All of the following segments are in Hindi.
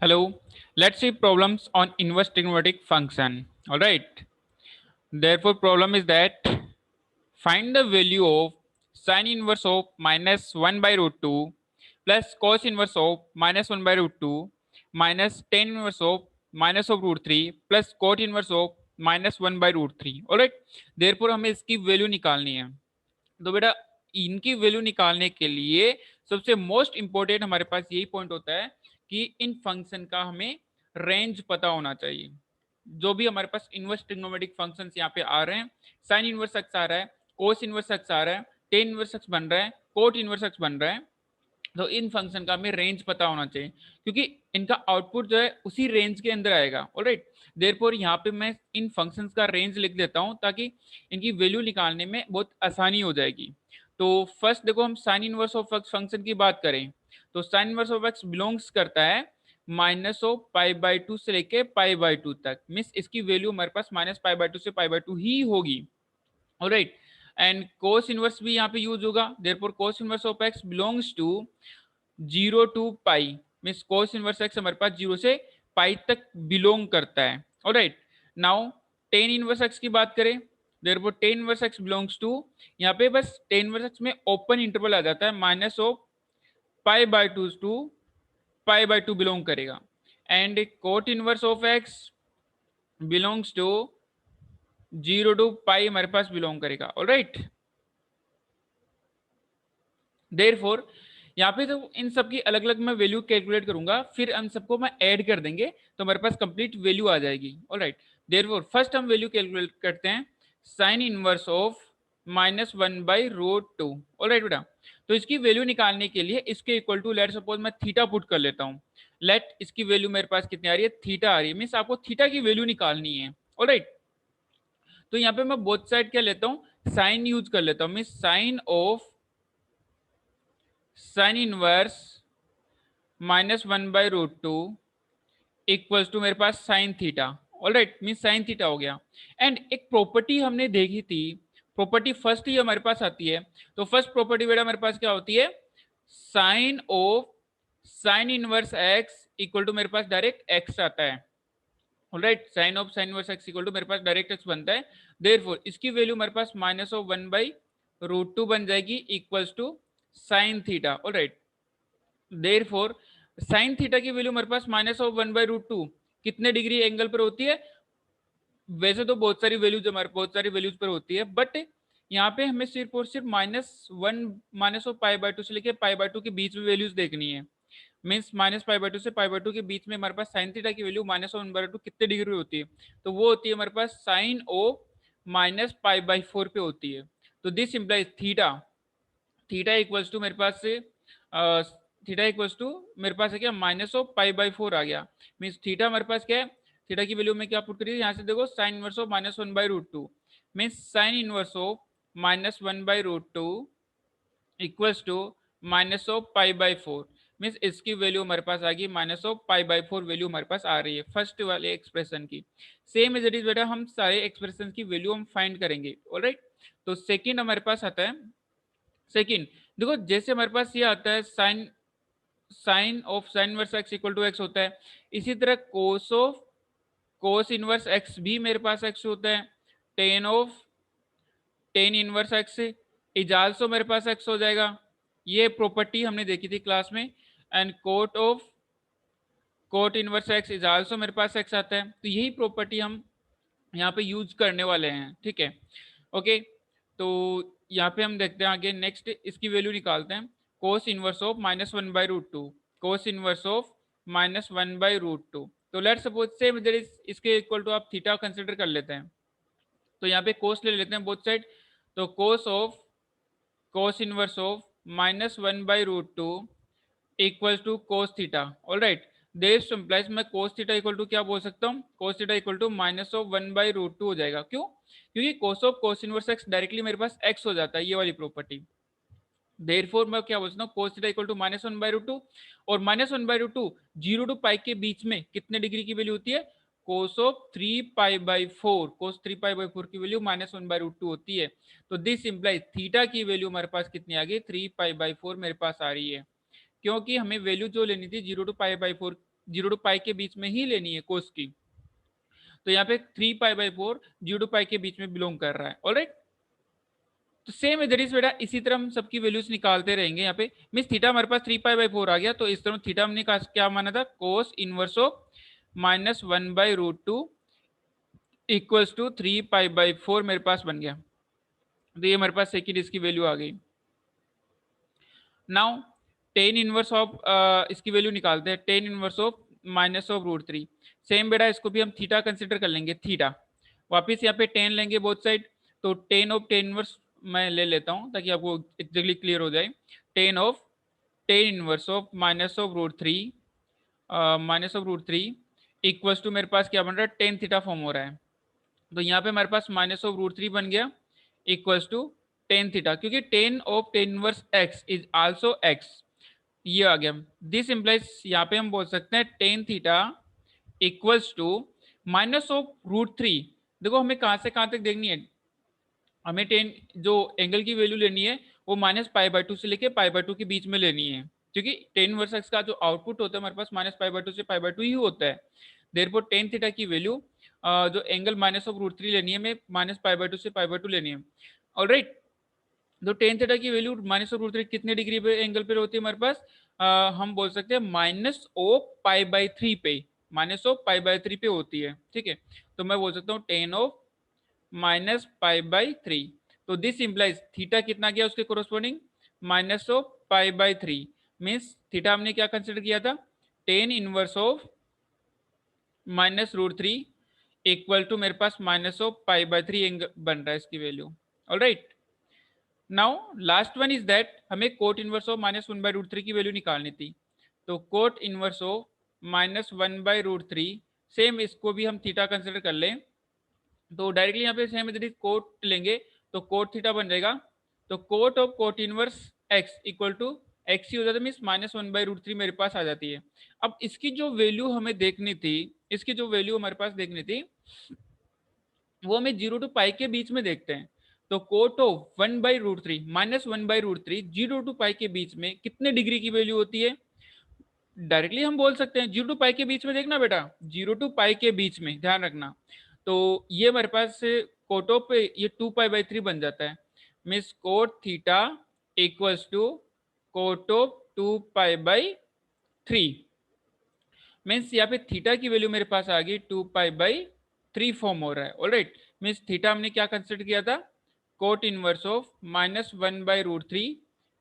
Hello, let's see problems on inverse trigonometric function. All right. Therefore, problem is that find the value of sine inverse of minus 1 by root 2 plus cos inverse of minus 1 by root 2 minus tan inverse of minus of root 3 plus cot inverse of minus 1 by root 3. All right. Therefore, हमें इसकी वैल्यू निकालनी है. तो बेटा इनकी वैल्यू निकालने के लिए सबसे मोस्ट इंपॉर्टेंट हमारे पास यही पॉइंट होता है कि इन फंक्शन का हमें रेंज पता होना चाहिए. जो भी हमारे पास इनवर्स ट्रिग्नोमेट्रिक फंक्शंस यहाँ पे आ रहे हैं, साइन इनवर्स एक्स आ रहा है, कोस इनवर्स एक्स आ रहा है, टेन इनवर्स एक्स बन रहा है, कोट इनवर्स एक्स बन रहा है, तो इन फंक्शन का हमें रेंज पता होना चाहिए क्योंकि इनका आउटपुट जो है उसी रेंज के अंदर आएगा. ऑलराइट. देयरफॉर यहाँ पे मैं इन फंक्शंस का रेंज लिख देता हूँ ताकि इनकी वैल्यू निकालने में बहुत आसानी हो जाएगी. तो फर्स्ट देखो, हम sign inverse of x function की बात करें तो sign inverse of x belongs करता है minus of pi by two से लेके पाई बाई टू तक. मीन्स इसकी वैल्यू हमारे पास माइनस पाई बाई टू से पाई बाई टू ही होगी. ऑलराइट. एंड कोस इनवर्स भी यहाँ पे यूज होगा. Therefore cos inverse of x belongs to 0 to pi. Means cos inverse X हमारे पास 0 से पाई तक बिलोंग करता है. Alright. Now tan inverse x की बात करें, therefore tan inverse x belongs to, यहाँ पे बस टेन इनवर्स एक्स में ओपन इंटरवल आ जाता है, minus of pi by two pi by two belong करेगा. And cot inverse of x belongs to 0 to पाई हमारे पास बिलोंग करेगा. ऑलराइट. देयरफॉर यहाँ पे तो इन सब की अलग अलग मैं वैल्यू कैलकुलेट करूंगा, फिर इन सबको मैं ऐड कर देंगे तो हमारे पास कंप्लीट वैल्यू आ जाएगी. ऑलराइट. देयरफॉर फर्स्ट हम वैल्यू कैलकुलेट करते हैं sine inverse of minus 1 by root 2. Alright बेटा. तो इसकी वैल्यू निकालने के लिए इसके इक्वल टू लेट सपोज मैं थीटा पुट कर लेता हूँ. लेट इसकी वैल्यू मेरे पास कितनी आ रही है, थीटा आ रही है. मीन्स आपको थीटा की वैल्यू निकालनी है. ऑलराइट. तो यहाँ पे मैं बोथ साइड क्या लेता हूँ, साइन यूज कर लेता हूँ. Means sine of sine inverse minus 1 by root 2 equals to मेरे पास sine theta. Alright. Mean sine theta हो गया. एंड एक प्रॉपर्टी हमने देखी थी, प्रॉपर्टी फर्स्ट ही हमारे पास आती है. तो फर्स्ट प्रॉपर्टी बेटा हमारे पास क्या होती है, sine of sine inverse x equal to मेरे पास डायरेक्ट एक्स आता है. Alright. Sine of sine inverse x equal to मेरे पास डायरेक्ट एक्स बनता है. देयरफॉर इसकी वैल्यू हमारे पास माइनस ऑफ 1 बाई रूट 2 बन जाएगी equals to sine theta. Alright. Therefore sine theta की वैल्यू हमारे पास माइनस ऑफ 1 बाई रूट 2 कितने डिग्री एंगल पर होती है, वैसे तो बहुत सारी वैल्यूज हमारे बहुत सारी वैल्यूज पर होती है, बट यहाँ पे हमें सिर्फ और सिर्फ -1 minus of pi by two से लेके पाई बाय टू के बीच में वैल्यूज देखनी है. Means minus pi by two से पाई बाय टू के बीच में हमारे पास साइन थीटा की value minus of 1 by two कितने डिग्री होती है, तो वो होती है हमारे पास sine of minus pi by 4 पे होती है. तो this implies theta, theta equals to मेरे पास से थीटा इक्वल्स टू मेरे पास है क्या, माइनस ऑफ पाई बाई 4 आ गया. मीन्स थीटा हमारे पास क्या है, थीटा की वैल्यू में क्या पुट करिए, यहाँ से देखो sine inverse of minus 1 by root 2. Means sine inverse of minus 1 by root 2 equals to minus of pi by 4. Means इसकी वैल्यू हमारे पास आ गई minus of pi by 4 value हमारे पास आ रही है फर्स्ट वाले एक्सप्रेशन की. सेम एज इट इज बेटा हम सारे एक्सप्रेशन की वैल्यू हम फाइंड करेंगे. ऑलराइट. तो सेकंड हमारे पास आता है, सेकंड देखो जैसे हमारे पास ये आता है sine sine of sine inverse x equal to x होता है, इसी तरह cos of cos inverse x भी मेरे पास एक्स होता है, tan of tan inverse x is also मेरे पास एक्स हो जाएगा. ये प्रॉपर्टी हमने देखी थी क्लास में. And cot of cot inverse x is also मेरे पास एक्स आता है. तो यही प्रॉपर्टी हम यहाँ पे यूज करने वाले हैं. ठीक है. ओके. तो यहाँ पे हम देखते हैं आगे नेक्स्ट इसकी वैल्यू निकालते हैं. Cos inverse of minus 1 by root 2, cos inverse of minus 1 by root 2. तो लेट सपोज सेम इसके इक्वल टू आप थीटा कंसिडर कर लेते हैं. तो यहाँ पे कोस ले लेते हैं बोथ साइड. तो cos inverse of minus 1 by root 2 equal to cos theta. Alright. This implies मैं कोस थीटा इक्वल टू क्या बोल सकता हूँ, cos theta equal to minus of 1 by root 2 हो जाएगा. क्यों, क्योंकि cos of cos inverse x directly मेरे पास एक्स हो जाता है, ये वाली प्रॉपर्टी. देयरफॉर मैं क्या बोलता हूँ, cos theta equal to minus 1 by root 2, और minus 1 by root 2 zero to pi के बीच में कितने डिग्री की वैल्यू होती है, cos of 3 pi by 4. Cos 3 pi by 4 की वैल्यू माइनस 1 बाई रूट 2 होती है. तो दिस इंप्लाइज थीटा की वैल्यू हमारे पास कितनी आ गई, 3 पाई बाई 4 मेरे पास आ रही है. क्योंकि हमें वैल्यू जो लेनी थी 0 to pi by 4 zero to pi के बीच में ही लेनी है कोस की। तो यहाँ पे 3 पाई/4 जीरो टू पाई के बीच में बिलोंग कर रहा है। ऑलराइट, तो सेम इधर इस बेटा इसी तरह हम सबकी वैल्यूज निकालते रहेंगे। यहाँ पे मिस थीटा हमारे पास 3 पाई/4 आ गया, तो इस तरह थीटा हमने क्या माना था, cos inverse of -1/√2 equals to 3 पाई/4 मेरे पास बन गया। तो ये हमारे पास सेकंड इसकी वैल्यू आ गई। नाउ टेन इनवर्स ऑफ इसकी वैल्यू निकालते हैं, टेन इनवर्स ऑफ -√3। सेम बेटा इसको भी हम थीटा कंसिडर कर लेंगे, थीटा वापिस यहाँ पे टेन लेंगे बोथ साइड, तो टेन ऑफ टेन इनवर्स मैं ले लेता हूँ ताकि आपको एग्जैक्टली क्लियर हो जाए। Tan of tan inverse of -√3 equals to मेरे पास क्या बन रहा है, टेन थीटा फॉर्म हो रहा है। तो यहाँ पे हमारे पास -√3 बन गया इक्वल्स टू टेन थीटा, क्योंकि ten of tan inverse x is also x, ये आ गया। दिस इंप्लाइज यहाँ पे हम बोल सकते हैं टेन थीटा इक्वल्स टू -√3। देखो हमें कहाँ से कहाँ तक देखनी है, हमें टेन जो एंगल की वैल्यू लेनी है वो -π/2 से लेके π/2 के बीच में लेनी है, क्योंकि टेन वर्स एक्स का जो आउटपुट होता है हमारे पास -π/2 से π/2 ही होता है। देयरफॉर टेन थीटा की वैल्यू जो एंगल -√3 लेनी है, हमें -π/2 से π/2 लेनी है। ऑलराइट, तो टेन थीटा की वैल्यू -√3 कितने डिग्री पे एंगल पे होती है हमारे पास, हम बोल सकते हैं -π/3 पे, -π/3 पे होती है। ठीक है, तो मैं बोल सकता हूँ टेन ऑफ -π/3। तो दिस इम्प्लाइज थीटा कितना गया उसके कोरोस्पोंडिंग, -π/3 मीन्स थीटा हमने क्या कंसिडर किया था, tan inverse of -√3 equal to मेरे पास -π/3 एंगल बन रहा है इसकी value. Alright, now last one is that हमें कोट इनवर्स ऑफ -1/√3 की वैल्यू निकालनी थी। तो कोट इनवर्स ऑफ -1/√3, सेम इसको भी हम थीटा कंसिडर कर लें, तो डायरेक्टली यहाँ पे सेम इधर कोट लेंगे तो कोट थीटा बन जाएगा। तो cot of cot inverse x equal to X ही हो जाता है, मीन्स -1/√3 मेरे पास आ जाती है। अब इसकी जो वैल्यू हमें देखनी थी, इसकी जो वैल्यू हमारे पास देखनी थी वो हमें 0 टू पाई के बीच में देखते हैं। तो कोट ऑफ 1/√3 -1/√3 0 टू पाई के बीच में कितने डिग्री की वैल्यू होती है, डायरेक्टली हम बोल सकते हैं 0 टू पाई के बीच में, देखना बेटा 0 टू पाई के बीच में ध्यान रखना। तो ये हमारे पास कोट ऑफ ये 2π/3 बन जाता है, means cot theta equals to cot of 2π/3 means यहाँ पे थीटा की वैल्यू मेरे पास आ गई 2π/3 फॉर्म हो रहा है। ऑलराइट, मीन्स थीटा हमने क्या कंसिडर किया था, cot inverse of -1/√3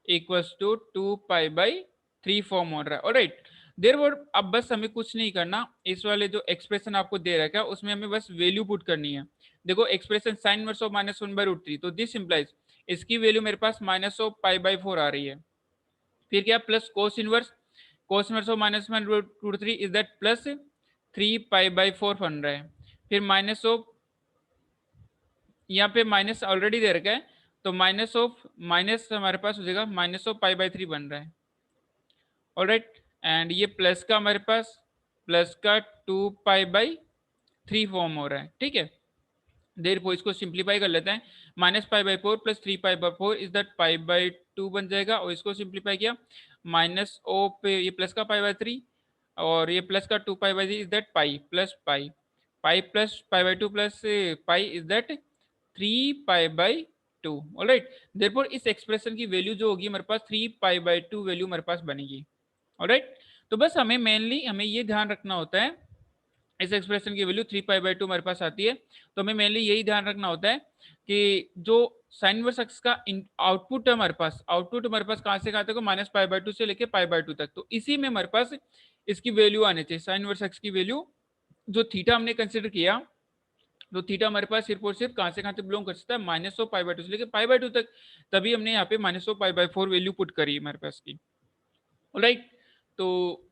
equals to 2π/3 form हो रहा है। ऑलराइट, देयरफॉर अब बस हमें कुछ नहीं करना, इस वाले जो एक्सप्रेशन आपको दे रखा है उसमें हमें बस वैल्यू पुट करनी है। देखो एक्सप्रेशन साइन इनवर्स ऑफ -1/√3, तो दिस इंप्लाइज इसकी वैल्यू मेरे पास -π/4 आ रही है। फिर क्या, plus cos inverse of -1/√3 is that plus 3π/4 बन रहा है। फिर माइनस ऑफ, यहाँ पे माइनस ऑलरेडी दे रखा है, तो माइनस ऑफ माइनस हमारे पास हो जाएगा -π/3 बन रहा है। ऑलराइट, एंड ये प्लस का हमारे पास प्लस का 2π/3 फॉर्म हो रहा है। ठीक है, देयरफॉर इसको सिंप्लीफाई कर लेते हैं, -π/4 प्लस 3π/4 इज दैट π/2 बन जाएगा, और इसको सिंप्लीफाई किया माइनस ओ पे ये प्लस का π/3 और ये प्लस का 2π/3 is that pi plus pi, pi plus π/2 plus pi is that 3π/2। Alright, therefore इस एक्सप्रेशन की वैल्यू जो होगी हमारे पास 3π/2 वैल्यू हमारे पास बनेगी। ऑलराइट, तो बस हमें मेनली हमें ये ध्यान रखना होता है, इस एक्सप्रेशन की वैल्यू 3π/2 हमारे पास आती है, तो हमें मेनली यही ध्यान रखना होता है कि जो साइन इनवर्स एक्स का आउटपुट है हमारे पास, आउटपुट हमारे पास कहाँ से कहाँ तक, -π/2 से लेके π/2 तक, तो इसी में हमारे पास इसकी वैल्यू आनी चाहिए, साइन इनवर्स एक्स की वैल्यू जो थीटा हमने कंसिडर किया, तो थीटा हमारे पास सिर्फ और सिर्फ कहाँ से कहाँ तक बिलोंग कर सकता है, -π/2 से लेके π/2 तक, तभी हमने यहाँ पे -π/4 वैल्यू पुट करी हमारे पास की। ऑलराइट, तो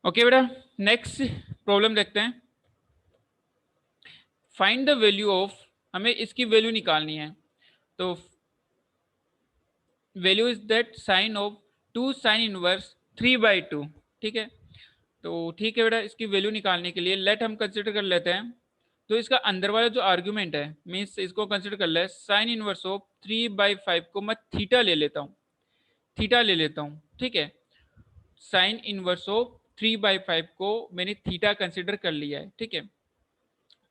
ओके बेटा, नेक्स्ट प्रॉब्लम देखते हैं। फाइंड द वैल्यू ऑफ, हमें इसकी वैल्यू निकालनी है, तो value is that sine of 2 sine inverse 3/2। ठीक है, तो ठीक है बेटा, इसकी वैल्यू निकालने के लिए लेट हम कंसिडर कर लेते हैं, तो इसका अंदर वाला जो आर्ग्यूमेंट है मीन्स इसको कंसिडर कर ले, साइन इनवर्स ऑफ 3/5 को मैं थीटा ले लेता हूँ, थीटा ले लेता हूँ। ठीक है, साइन इनवर्स ऑफ 3/5 को मैंने थीटा कंसिडर कर लिया है, ठीक है।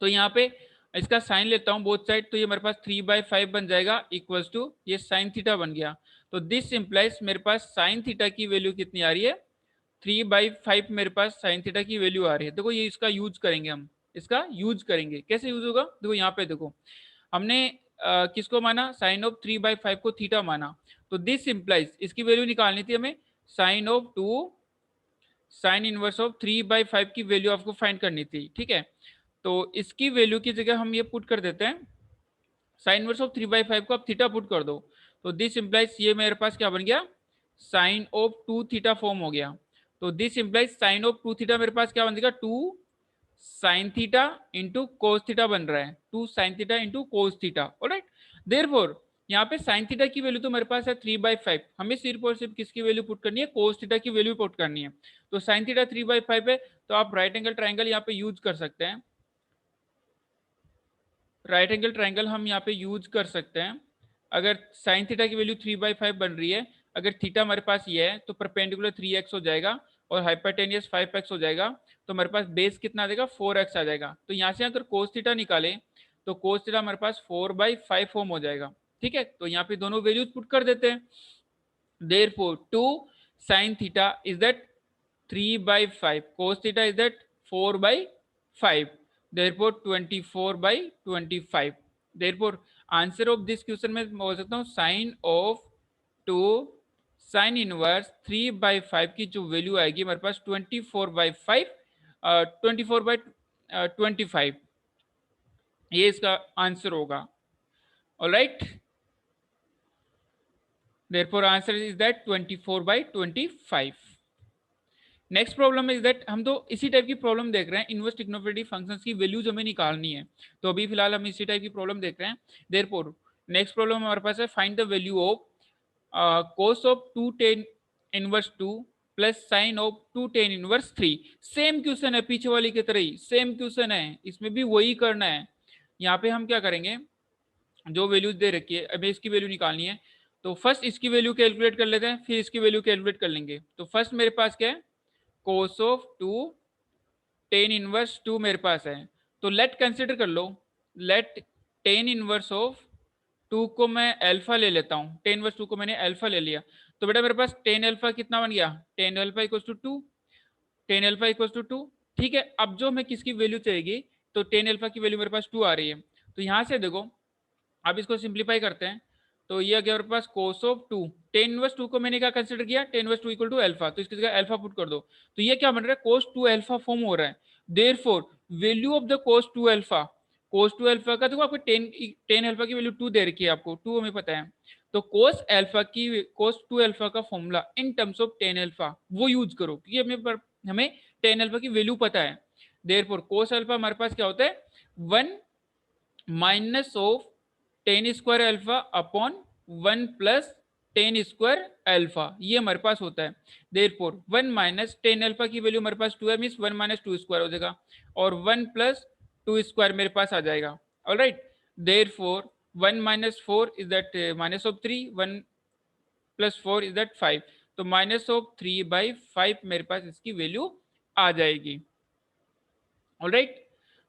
तो यहाँ पे इसका साइन लेता हूँ बोथ साइड, तो ये मेरे पास 3/5 बन जाएगा इक्वल्स टू ये साइन थीटा बन गया। तो दिस इंप्लाइज मेरे पास साइन थीटा की वैल्यू कितनी आ रही है, 3/5 मेरे पास साइन थीटा की वैल्यू आ रही है। देखो ये इसका यूज करेंगे हम, इसका यूज करेंगे, कैसे यूज होगा, देखो यहाँ पे देखो हमने किसको माना, साइन ऑफ 3/5 को थीटा माना। तो दिस इंप्लाइज इसकी वैल्यू निकालनी थी हमें, sine of 2 sine inverse of 3/5 की वैल्यू आपको फाइंड करनी थी, ठीक है। तो इसकी वैल्यू की जगह हम ये पुट कर देते हैं, साइन इनवर्स ऑफ 3/5 को आप थीटा पुट कर दो। तो दिस इंप्लाइज ये मेरे पास क्या बन गया, साइन ऑफ 2 थीटा फॉर्म हो गया। तो this implies sine of 2 theta मेरे पास क्या बन जाएगा, 2 sine theta into cos theta बन रहा है, 2 sine theta into cos theta. Alright, therefore यहाँ पे साइन थीटा की वैल्यू तो मेरे पास है 3/5, हमें सिर्फ और सिर्फ किसकी वैल्यू पुट करनी है, कोस थीटा की वैल्यू पुट करनी है। तो साइन थीटा 3/5 है, तो आप राइट एंगल ट्राइंगल यहाँ पे यूज कर सकते हैं, राइट एंगल ट्राइंगल हम यहाँ पे यूज कर सकते हैं। अगर साइन थीटा की वैल्यू 3/5 बन रही है, अगर थीटा हमारे पास ये है तो परपेंडिकुलर 3x हो जाएगा और हाइपोटेनियस 5x हो जाएगा। तो हमारे पास बेस कितना आ जाएगा, 4x आ जाएगा। तो यहाँ से अगर कोस थीटा निकाले तो कोस थीटा हमारे पास 4/5 फॉर्म हो जाएगा, ठीक है। तो यहाँ पे दोनों वैल्यूज पुट कर देते हैं। Therefore 2 sin theta is that 3/5, cos theta is that 4/5, therefore 24/25। therefore answer of this question में बोल सकता हूँ साइन ऑफ 2 साइन इनवर्स 3/5 की जो वैल्यू आएगी हमारे पास 24/5, 24/25, ये इसका आंसर होगा। Alright, therefore answer is that 24/25। Next problem is that, हम तो इसी टाइप की प्रॉब्लम देख रहे हैं, इनवर्स ट्रिग्नोमेट्रिक फंक्शंस की वैल्यूज हमें निकालनी है। तो अभी फिलहाल हम इसी टाइप की प्रॉब्लम देख रहे हैं। देयरफॉर नेक्स्ट प्रॉब्लम हमारे पास है, find the value of cos of 2 tan inverse 2 plus sine of 2 tan inverse 3। Same question है, पीछे वाली की तरह ही सेम क्वेश्चन है, इसमें भी वही करना है। यहाँ पे हम क्या करेंगे, जो वैल्यूज दे रखी है अभी इसकी वैल्यू निकालनी है। तो फर्स्ट इसकी वैल्यू कैलकुलेट कर लेते हैं, फिर इसकी वैल्यू कैलकुलेट कर लेंगे। तो फर्स्ट मेरे पास क्या है, कोस ऑफ 2 टेन इनवर्स 2 मेरे पास है। तो लेट कंसिडर कर लो, लेट टेन इनवर्स ऑफ 2 को मैं अल्फा ले लेता हूँ, टेन इनवर्स 2 को मैंने अल्फा ले लिया। तो बेटा मेरे पास टेन अल्फा कितना बन गया, tan alpha equals to 2, tan alpha equals to 2, ठीक है। अब जो हमें किसकी वैल्यू चाहिएगी, तो टेन अल्फा की वैल्यू मेरे पास 2 आ रही है। तो यहाँ से देखो अब इसको सिंप्लीफाई करते हैं। तो ये आ गया मेरे पास कोस ऑफ 2, टेन इनवर्स 2 को मैंने क्या कंसिडर किया, tan inverse 2 equal to alpha, तो इसकी जगह अल्फा पुट कर दो। तो ये क्या बन रहा है, कोस 2 अल्फा फॉर्म हो रहा है। Therefore value of the cos 2 alpha, cos 2 alpha का देखो आपको टेन टेन अल्फा की वैल्यू 2 दे रखी है, आपको 2 हमें पता है। तो कोस अल्फा की कोस 2 अल्फा का formula in terms of tan alpha वो यूज करो, क्योंकि हमें टेन अल्फा की वैल्यू पता है। देयरफॉर कोस अल्फा हमारे पास क्या होता है, 1 minus of ten square alpha upon 1 plus tan square alpha, ये हमारे पास होता है। देयरफॉर 1 माइनस टेन अल्फा की वैल्यू हमारे पास 2 है, मींस 1 माइनस 2 स्क्वायर हो जाएगा, और 1 प्लस 2 स्क्वायर मेरे पास आ जाएगा। Alright, therefore 1 minus 4 is that minus of 3, 1 plus 4 is that 5। तो माइनस ऑफ 3/5 मेरे पास इसकी वैल्यू आ जाएगी। ऑलराइट,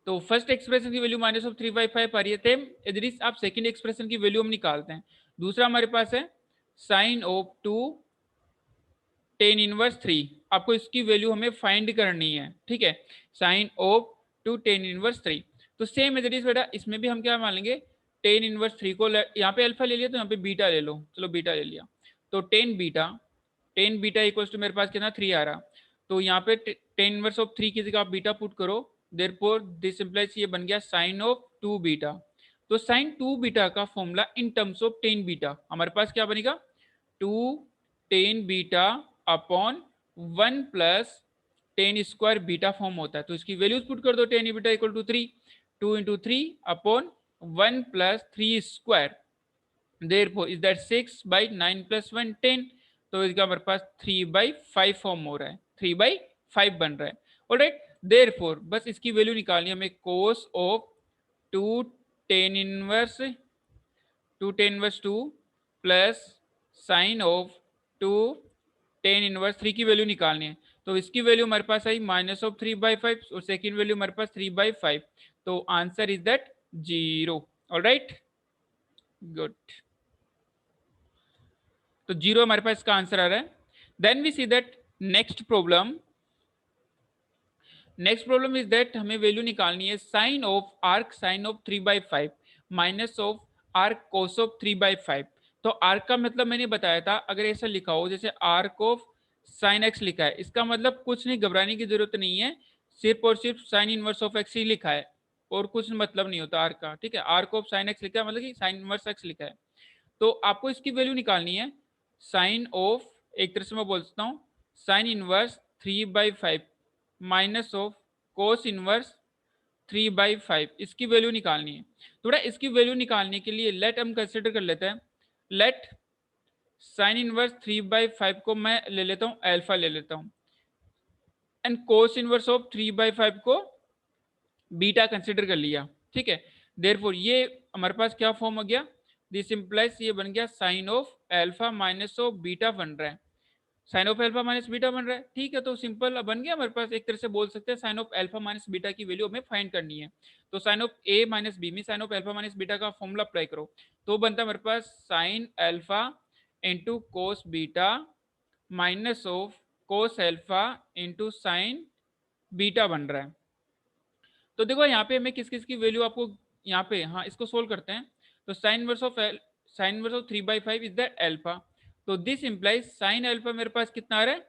तो फर्स्ट एक्सप्रेशन की वैल्यू माइनस ऑफ 3/5 आ रही है। सेम यदि आप सेकंड एक्सप्रेशन की वैल्यू हम निकालते हैं, दूसरा हमारे पास है साइन ऑफ 2 टेन इनवर्स 3, आपको इसकी वैल्यू हमें फाइंड करनी है, ठीक है। साइन ऑफ 2 टेन इनवर्स 3, तो सेम यदि बेटा इसमें भी हम क्या मान लेंगे, टेन इनवर्स 3 को यहाँ पे अल्फा ले लिया तो यहाँ पे बीटा ले लो, चलो बीटा ले लिया। तो टेन बीटा इक्वल्स टू मेरे पास कितना 3 आ रहा। तो यहाँ पे टेन इनवर्स ऑफ 3 की जगह आप बीटा पुट करो, देयरफॉर दिस इंप्लाइज ये बन गया साइन ऑफ 2 बीटा। तो साइन 2 बीटा का formula in terms of tan beta हमारे पास क्या बनेगा, 2 tan beta upon 1 plus tan square beta form होता है। तो इसकी वैल्यूज पुट कर दो, tan beta equal to 3, 2 into 3 upon 1 plus 3 square, therefore is that 6/9 plus 1 10। तो इसका हमारे पास 3/5 फॉर्म हो रहा है, 3/5 बन रहा है। ऑलराइट, देयरफॉर बस इसकी वैल्यू निकालनी है हमें, कोस of 2 tan inverse 2 plus sine of 2 tan inverse 3 की वैल्यू निकालनी है। तो इसकी वैल्यू हमारे पास आई -3/5 और सेकेंड वैल्यू हमारे पास 3/5, तो answer is that 0। Alright, good. तो 0 हमारे पास इसका आंसर आ रहा है। Then we see that next problem is that हमें वैल्यू निकालनी है sine of arc sine of 3/5 minus of arc cos of 3/5। तो आर्क का मतलब मैंने बताया था, अगर ऐसा लिखा हो जैसे आर्क ऑफ साइन एक्स लिखा है, इसका मतलब कुछ नहीं, घबराने की जरूरत नहीं है, सिर्फ और सिर्फ साइन इनवर्स ऑफ एक्स ही लिखा है और कुछ मतलब नहीं होता आर्क का, ठीक है। आर्क ऑफ साइन एक्स लिखा है मतलब कि साइन इनवर्स एक्स लिखा है। तो आपको इसकी वैल्यू निकालनी है साइन ऑफ, एक तरह से मैं बोल सकता हूँ sine inverse 3/5 minus of cos inverse 3/5, इसकी वैल्यू निकालनी है। थोड़ा इसकी वैल्यू निकालने के लिए लेट हम कंसिडर कर लेते हैं। लेट साइन इनवर्स 3/5 को मैं ले लेता हूँ अल्फा ले लेता हूँ, एंड कोस इनवर्स ऑफ 3/5 को बीटा कंसिडर कर लिया, ठीक है। देयरफॉर ये हमारे पास क्या फॉर्म हो गया, दिस इंप्लाइज ये बन गया sine of alpha minus of beta बन रहा है, sine of alpha minus beta बन रहा है, ठीक है। तो सिंपल बन गया हमारे पास, एक तरह से बोल सकते हैं sine of alpha minus beta की वैल्यू हमें फाइंड करनी है। तो sine of A minus B में sine of alpha minus beta का फॉर्मूला अप्लाई करो, तो बनता है हमारे पास sine alpha into cos beta minus of cos alpha into sine beta बन रहा है। तो देखो यहाँ पे हमें किस किस की वैल्यू आपको यहाँ पे, हाँ इसको सोल्व करते हैं। तो sign inverse of 3/5 is the alpha, तो दिस इंप्लाइज साइन अल्फा मेरे पास कितना आ रहा है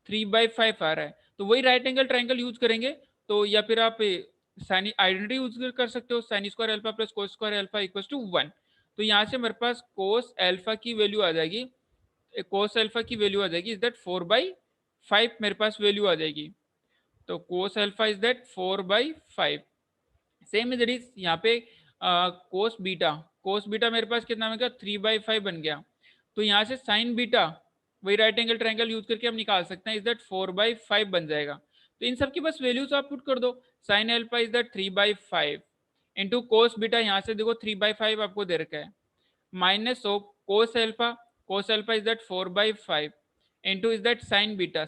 3/5 आ रहा है। तो वही राइट एंगल ट्राइंगल यूज करेंगे, तो या फिर आप साइन आइडेंटिटी यूज कर सकते हो, sine square alpha plus cos square alpha equal to 1। तो यहाँ से मेरे पास कोस अल्फा की वैल्यू आ जाएगी, कोस अल्फा की वैल्यू आ जाएगी इज दैट 4/5 मेरे पास वैल्यू आ जाएगी। तो cos alpha is that 4/5। Same is it is यहाँ पे कोस बीटा मेरे पास कितना बन गया 3/5 बन गया। तो यहाँ से साइन बीटा वही राइट एंगल ट्रायंगल यूज करके हम निकाल सकते हैं, इज दैट 4/5 बन जाएगा। तो इन सब की बस वैल्यूज आप पुट कर दो, sine alpha is that 3/5 into cos beta, यहाँ से देखो 3/5 आपको दे रखा है, minus of cos alpha is that 4/5 into is that sign beta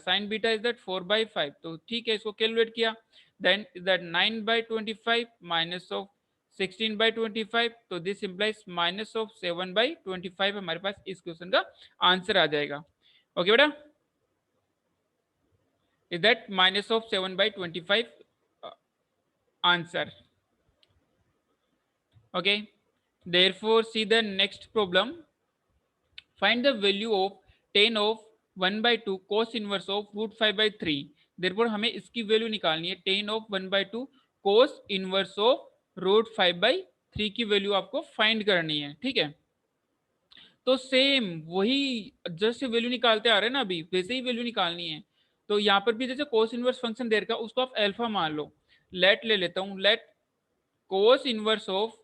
is that 4/5। तो ठीक है, इसको कैलकुलेट किया, then is that 9/25 minus of 16/25, तो दिस इंप्लाइज माइनस ऑफ 7/25 हमारे पास इस क्वेश्चन का आंसर आ जाएगा। ओके बेटा, is that minus of 7/25 answer. Okay, therefore see the next problem, find the value of tan of 1/2 cos inverse of √5/3। therefore हमें इसकी वैल्यू निकालनी है, tan of 1/2 cos inverse of √5/3 की वैल्यू आपको फाइंड करनी है, ठीक है। तो सेम वही जैसे वैल्यू निकालते आ रहे हैं ना अभी, वैसे ही वैल्यू निकालनी है। तो यहाँ पर भी जैसे कोस इनवर्स फंक्शन दे रखा है, उसको आप अल्फा मान लो, लेट ले लेता हूँ, let cos inverse of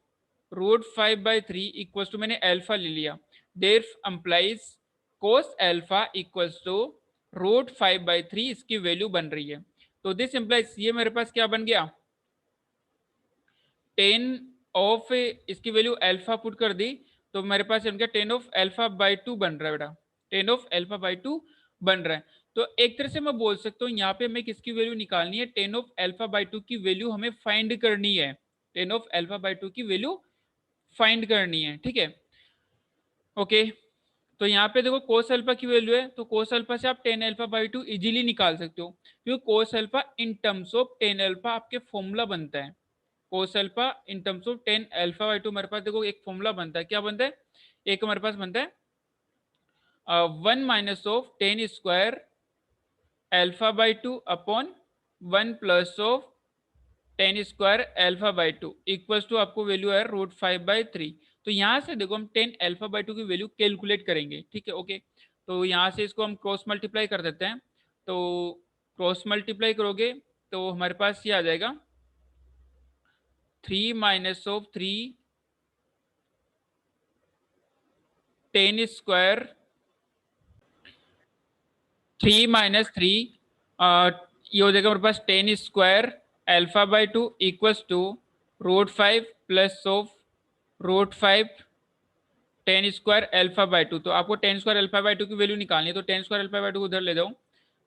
√5/3 equals to, मैंने अल्फा ले लिया, there implies cos alpha equals to √5/3, इसकी वैल्यू बन रही है। तो दिस एम्प्लाइज ये मेरे पास क्या बन गया, 10 ऑफ, इसकी वैल्यू अल्फा पुट कर दी, तो मेरे पास बन गया 10 ऑफ अल्फा/2 बन रहा है बेटा, 10 ऑफ अल्फा/2 बन रहा है। तो एक तरह से मैं बोल सकता हूँ यहाँ पे हमें किसकी वैल्यू निकालनी है, 10 ऑफ अल्फा/2 की वैल्यू हमें फाइंड करनी है, 10 ऑफ अल्फा/2 की वैल्यू फाइंड करनी है, ठीक है। ओके, तो यहाँ पे देखो कोस अल्फा की वैल्यू है, तो कोस अल्फा से आप 10 अल्फा/2 इजीली निकाल सकते हो, क्योंकि cos alpha in terms of 10 alpha आपके फॉर्मूला बनता है। Cos alpha in terms of 10 अल्फा/2 मेरे पास देखो एक फॉर्मूला बनता है, क्या बनता है, एक हमारे पास बनता है 1 माइनस ऑफ 10 स्क्वायर अल्फा/2 अपॉन 1 प्लस ऑफ 10 स्क्वायर अल्फा/2 इक्वल्स टू आपको वैल्यू है √5/3। तो यहाँ से देखो हम 10 अल्फा/2 की वैल्यू कैलकुलेट करेंगे, ठीक है। ओके, तो यहाँ से इसको हम क्रॉस मल्टीप्लाई कर देते हैं, तो क्रॉस मल्टीप्लाई करोगे तो हमारे पास ये आ जाएगा 3 माइनस ऑफ 3 10 स्क्वायर 3 माइनस 3 ये हो जाएगा हमारे पास 10 स्क्वायर अल्फा/2 equals to √5 plus of √5 10 square अल्फा/2। तो आपको 10 स्क्वायर अल्फा/2 की वैल्यू निकालनी है, तो 10 स्क्वायर अल्फा/2 उधर ले जाओ,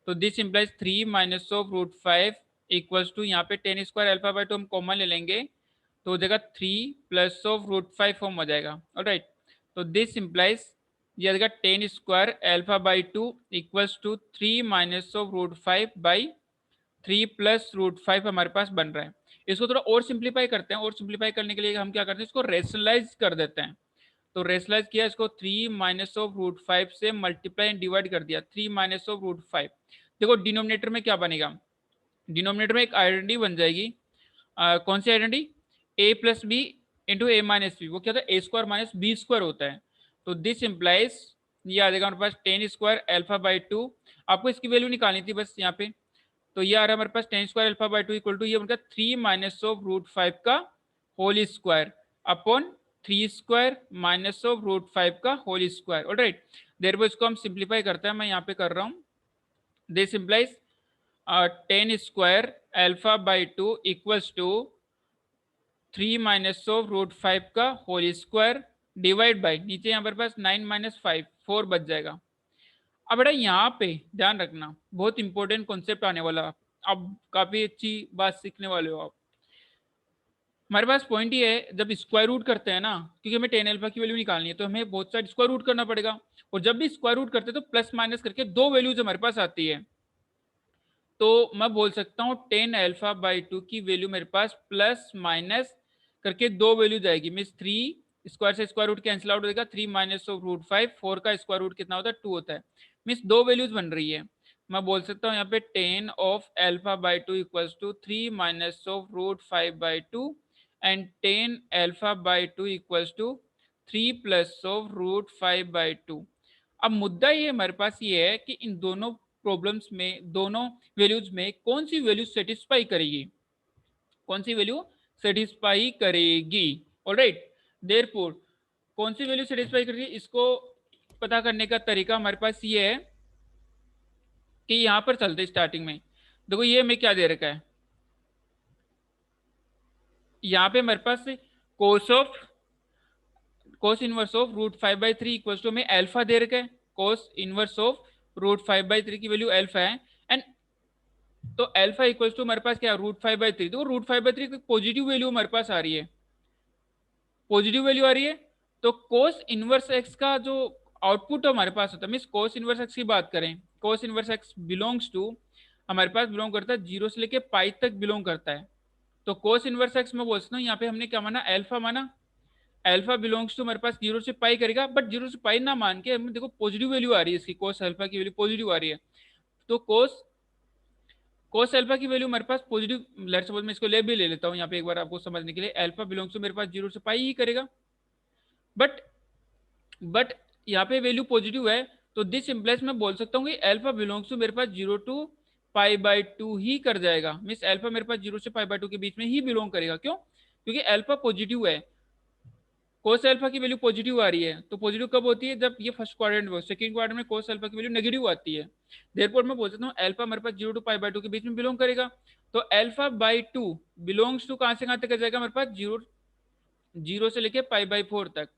तो this implies 3 minus of root 5 equals to, यहाँ पे 10 स्क्वायर अल्फा बाई 2 हम कॉमन ले लेंगे तो हो जाएगा 3 प्लस ऑफ रूट 5 फॉर्म हो जाएगा। ऑलराइट, तो दिस इम्प्लाइज ये आ जाएगा 10 square alpha by 2 equals to 3 minus of root 5 by 3 plus root 5 हमारे पास बन रहा है। इसको थोड़ा और सिंप्लीफाई करते हैं, और सिंप्लीफाई करने के लिए हम क्या करते हैं, इसको रेशनलाइज कर देते हैं। तो रेशनलाइज किया, इसको 3 माइनस ऑफ रूट 5 से मल्टीप्लाई एंड डिवाइड कर दिया, 3 माइनस ऑफ रूट 5। देखो डिनोमिनेटर में क्या बनेगा, डिनोमिनेटर में एक आइडेंटिटी बन जाएगी। कौन सी आइडेंटिटी, ए प्लस बी इंटू ए माइनस बी, वो क्या होता है, ए स्क्वायर माइनस बी स्क्वायर होता है। तो दिस इंप्लाइज ये आ जाएगा हमारे पास 10 स्क्वायर अल्फा बाई 2। आपको इसकी वैल्यू निकालनी थी बस यहाँ पे, तो ये आ रहा है हमारे पास 10 square alpha by 2 equal to ये उनका 3 माइनस ऑफ रूट 5 का whole square upon 3 square minus of root 5 का होल स्क्वायर। ऑलराइट, देयरफॉर इसको हम सिंप्लीफाई करते हैं, मैं यहाँ पे कर रहा हूँ। This implies 10 square alpha by 2 equals to 3 minus of root 5 का होल स्क्वायर डिवाइड बाई, नीचे यहाँ पर पास 9 माइनस 5 4 बच जाएगा। अब बेटा यहाँ पे ध्यान रखना, बहुत इंपॉर्टेंट कॉन्सेप्ट आने वाला, अब काफी अच्छी बात सीखने वाले हो आप। हमारे पास पॉइंट ये है, जब स्क्वायर रूट करते हैं ना, क्योंकि हमें टेन अल्फा की वैल्यू निकालनी है तो हमें बहुत सारे स्क्वायर रूट करना पड़ेगा, और जब भी स्क्वायर रूट करते हैं तो प्लस माइनस करके दो वैल्यूज हमारे पास आती है। तो मैं बोल सकता हूँ 10 अल्फा बाई 2 की वैल्यू मेरे पास प्लस माइनस करके दो वैल्यूज आएगी, मीन्स 3 स्क्वायर से स्क्वायर रूट कैंसिल आउट हो जाएगा, 3 माइनस ऑफ रूट 5, 4 का स्क्वायर रूट कितना होता है, 2 होता है, मीन्स दो वैल्यूज बन रही है। मैं बोल सकता हूँ यहाँ पे 10 of alpha by 2 equals to 3 minus of root 5 by 2 and 10 alpha by 2 equals to 3 plus of root 5 by 2। अब मुद्दा ये हमारे पास ये है कि इन दोनों प्रॉब्लम्स में, दोनों वैल्यूज में कौन सी वैल्यू सेटिस्फाई करेगी, कौन सी वैल्यू सेटिस्फाई करेगी। ऑलराइट, देयरफॉर कौन सी वैल्यू सेटिस्फाई करेगी, इसको पता करने का तरीका हमारे पास ये है कि यहां पर चलते स्टार्टिंग में, देखो ये हमें क्या दे रखा है, यहाँ पे हमारे पास cos inverse of root 5/3 equal to हमें अल्फा दे रखा है, कोस इनवर्स ऑफ रूट 5/3 की वैल्यू अल्फा है, एंड तो अल्फा इक्वल टू हमारे पास क्या, रूट 5/3। तो रूट 5/3 पॉजिटिव वैल्यू हमारे पास आ रही है, पॉजिटिव वैल्यू आ रही है। तो कोस इनवर्स एक्स का जो आउटपुट हमारे पास होता है, मीन कोस इनवर्स एक्स की बात करें, cos inverse x belongs to, हमारे पास बिलोंग करता है 0 से लेके पाई तक बिलोंग करता है। तो कोस इनवर्स एक्स में बोलता हूँ, यहाँ पे हमने क्या माना, अल्फा माना, अल्फा बिलोंग्स टू हमारे पास 0 से पाई करेगा, बट 0 से पाई ना मान के हमें देखो पॉजिटिव वैल्यू आ रही है इसकी, कोस अल्फा की वैल्यू पॉजिटिव आ रही है। तो कोस अल्फा की वैल्यू हमारे पास पॉजिटिव, लेट्स सपोज मैं इसको ले भी ले लेता हूँ यहाँ पे एक बार आपको समझने के लिए, अल्फा बिलोंग्स टू मेरे पास 0 से पाई ही करेगा, बट यहाँ पे वैल्यू पॉजिटिव है, तो दिस इम्प्लाइज मैं बोल सकता हूँ कि अल्फा बिलोंग्स टू मेरे पास 0 टू पाई बाई 2 ही कर जाएगा, मीन्स अल्फा मेरे पास 0 से पाई बाई 2 के बीच में ही बिलोंग करेगा। क्यों, क्योंकि अल्फा पॉजिटिव है, कोस अल्फा की वैल्यू पॉजिटिव आ रही है। तो पॉजिटिव कब होती है, जब ये फर्स्ट क्वाड्रेंट में, सेकंड क्वाड्रेंट में कोस अल्फा की वैल्यू नेगेटिव आती है। देयरफॉर मैं बोल सकता हूँ अल्फा मेरे पास 0 टू पाई बाई 2 के बीच में बिलोंग करेगा। तो अल्फा बाई 2 बिलोंग्स टू कहां से कहां तक आ जाएगा मेरे पास, 0 से लेके पाई बाई 4 तक।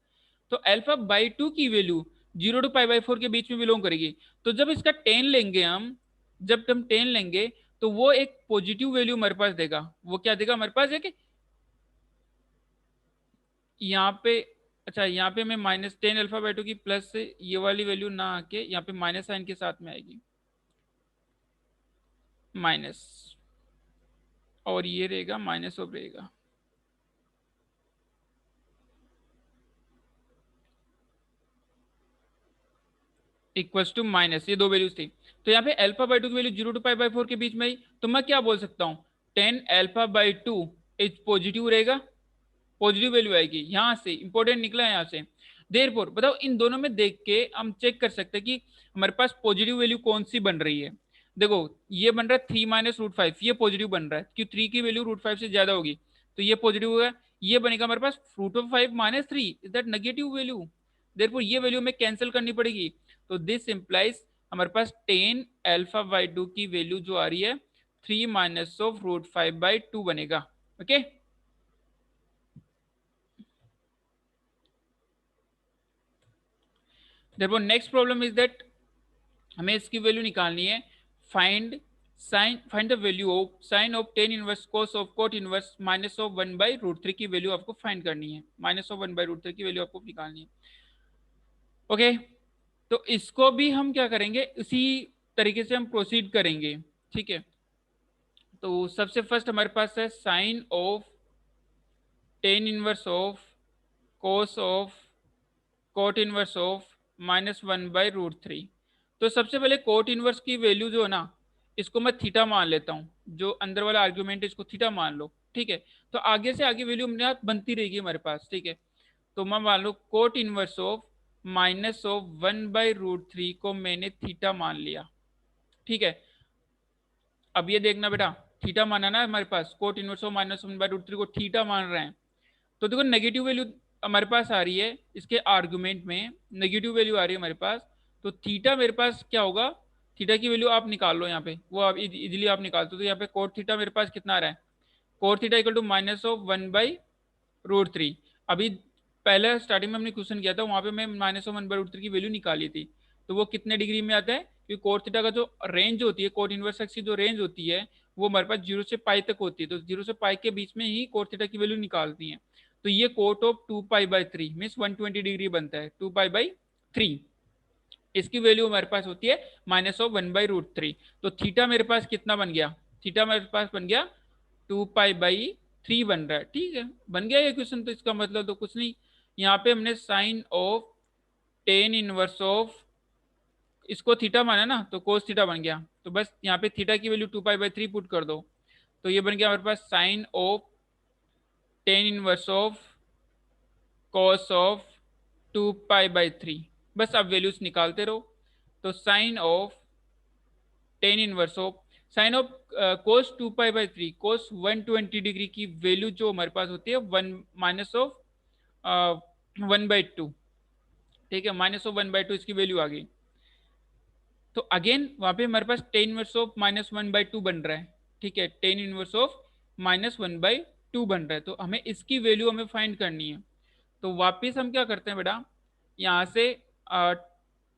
तो अल्फा बाई 2 की वैल्यू 0 टू पाई बाई 4 के बीच में बिलोंग करेगी। तो जब इसका 10 लेंगे हम, जब हम 10 लेंगे तो वो एक पॉजिटिव वैल्यू हमारे पास देगा। वो क्या देगा हमारे पास, है कि यहाँ पे, अच्छा यहाँ पे मैं -10 अल्फा बाई 2 की प्लस से ये वाली वैल्यू ना आके यहाँ पे माइनस साइन के साथ में आएगी, माइनस, और ये रहेगा माइनस ऑफ रहेगा, इक्वल्स टू माइनस, ये दो वैल्यूज थी। तो यहाँ पे अल्फा बाई 2 की वैल्यू 0 टू पाई बाई 4 के बीच में आई, तो मैं क्या बोल सकता हूँ, 10 अल्फा बाई 2 इज पॉजिटिव रहेगा, पॉजिटिव वैल्यू आएगी, यहाँ से इंपॉर्टेंट निकला है यहाँ से। देयरफॉर बताओ इन दोनों में देख के हम चेक कर सकते हैं कि हमारे पास पॉजिटिव वैल्यू कौन सी बन रही है। देखो ये बन रहा है 3 माइनस रूट 5, ये पॉजिटिव बन रहा है क्योंकि 3 की वैल्यू रूट 5 से ज्यादा होगी, तो ये पॉजिटिव होगा। ये बनेगा हमारे पास root of 5 minus 3 is that negative value, therefore ये वैल्यू हमें कैंसिल करनी पड़ेगी। तो दिस इंप्लाइज हमारे पास 10 अल्फा बाई 2 की वैल्यू जो आ रही है 3 माइनस ऑफ रूट 5 बाई 2 बनेगा। Okay, therefore next problem is that हमें इसकी वैल्यू निकालनी है find the value of sine of tan inverse cos of cot inverse minus of 1/√3 की वैल्यू आपको फाइंड करनी है, माइनस ऑफ 1/√3 की वैल्यू आपको निकालनी है। ओके, तो इसको भी हम क्या करेंगे, इसी तरीके से हम प्रोसीड करेंगे। ठीक है, तो सबसे फर्स्ट हमारे पास है sine of tan inverse of cos of cot inverse of -1/√3। तो सबसे पहले कोट इनवर्स की वैल्यू जो है ना, इसको मैं थीटा मान लेता हूँ, जो अंदर वाला आर्ग्यूमेंट है इसको थीटा मान लो। ठीक है, तो आगे से आगे वैल्यू मेरे हाथ बनती रहेगी हमारे पास। ठीक है, तो मैं मान लो कोट इनवर्स ऑफ -1/√3 को मैंने थीटा मान लिया। ठीक है, अब ये देखना बेटा, थीटा माना ना हमारे पास, कोट इनवर्स ऑफ -1/√3 को थीटा मान रहे हैं। तो देखो नेगेटिव वैल्यू हमारे पास आ रही है, इसके आर्गुमेंट में नेगेटिव वैल्यू आ रही है हमारे पास। तो थीटा मेरे पास क्या होगा, थीटा की वैल्यू आप निकाल लो यहाँ पे, वो आप इजीली आप निकाल दो। तो यहाँ पे कोट थीटा मेरे पास कितना आ रहा है, कोट थीटा इक्वल टू -1/√3। अभी पहले स्टार्टिंग में हमने क्वेश्चन किया था, वहां पे मैं -1/√3 की वैल्यू निकाली थी। तो वो कितने डिग्री में आता है, क्योंकि कोट थीटा का जो रेंज होती है, कोट इनवर्स एक्स की जो रेंज होती है, वो हमारे पास 0 से पाई तक होती है। तो 0 से पाई के बीच में ही कोट थीटा की वैल्यू निकालती है। तो ये कोट ऑफ 2π/3 मीन्स 120 डिग्री बनता है, 2π/3। इसकी वैल्यू हमारे पास होती है -1/√3। तो थीटा मेरे पास कितना बन गया, थीटा मेरे पास बन गया 2π/3 बन रहा है। ठीक है, बन गया ये क्वेश्चन। तो इसका मतलब तो कुछ नहीं, यहाँ पे हमने sine of tan inverse of, इसको थीटा माना ना, तो कोस थीटा बन गया। तो बस यहाँ पे थीटा की वैल्यू 2π/3 पुट कर दो, तो ये बन गया हमारे पास sine of tan inverse of cos of 2π/3। बस अब वैल्यूज निकालते रहो। तो sine of tan inverse of sine of cos 2π/3, cos 120 degree की वैल्यू जो हमारे पास होती है वन माइनस ऑफ 1/2। ठीक है, -1/2 इसकी वैल्यू आ गई। तो अगेन वहां पे हमारे पास टेन इनवर्स ऑफ -1/2 बन रहा है। ठीक है, टेन इनवर्स ऑफ -1/2 बन रहा है। तो हमें इसकी वैल्यू हमें फाइंड करनी है। तो वापिस हम क्या करते हैं बेटा, यहाँ से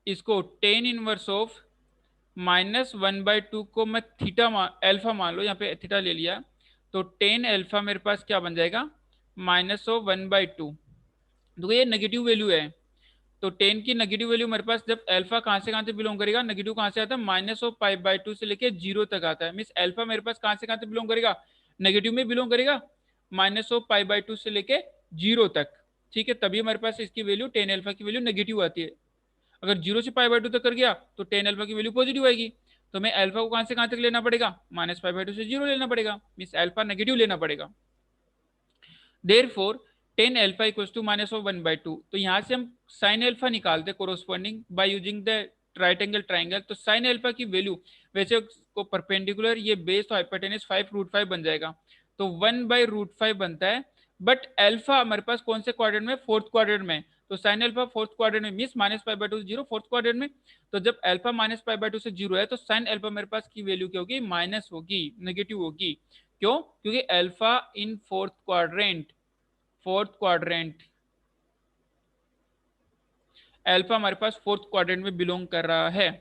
इसको टेन इनवर्स ऑफ -1/2 को मैं थीटा एल्फा मान लो, यहाँ पे थीटा ले लिया। तो टेन एल्फा मेरे पास क्या बन जाएगा, -1/2। तो ये नेगेटिव वैल्यू है। तो टेन की नेगेटिव वैल्यू मेरे पास, जब अल्फा कहाँ से बिलोंग करेगा, नेगेटिव कहाँ से आता है, -π/2 से लेके 0 तक आता है। मीन्स अल्फा मेरे पास कहाँ से बिलोंग करेगा, नेगेटिव में बिलोंग करेगा, -π/2 से लेके 0 तक। ठीक है, तभी हमारे पास इसकी वैल्यू टेन अल्फा की वैल्यू नेगेटिव आती है। अगर 0 से π/2 तक कर गया तो टेन अल्फा की वैल्यू पॉजिटिव आएगी। तो हमें अल्फा को कहाँ तक लेना पड़ेगा, -π/2 से 0 लेना पड़ेगा, मीन्स अल्फा नेगेटिव लेना पड़ेगा। Therefore tan alpha equals to -1/2। तो यहाँ से हम साइन एल्फा निकालते हैं corresponding by using the right angle triangle. तो साइन एल्फा की वैल्यू, वैसे को परपेंडिकुलर ये बेस तो हाइपोटेनस 5√5 बन जाएगा, तो 1/√5 बनता है। बट एल्फा हमारे पास कौन से क्वाड्रेंट में, फोर्थ क्वाड्रेंट में। तो साइन एल्फा फोर्थ क्वाड्रेंट में मीन्स -π/2 से 0 फोर्थ क्वाड्रेंट में। तो जब एल्फा -π/2 से 0 है, तो साइन एल्फा मेरे पास की वैल्यू क्या होगी, माइनस होगी, नेगेटिव होगी। क्यों, क्योंकि alpha in fourth quadrant, alpha हमारे पास फोर्थ क्वाड्रेंट में बिलोंग कर रहा है।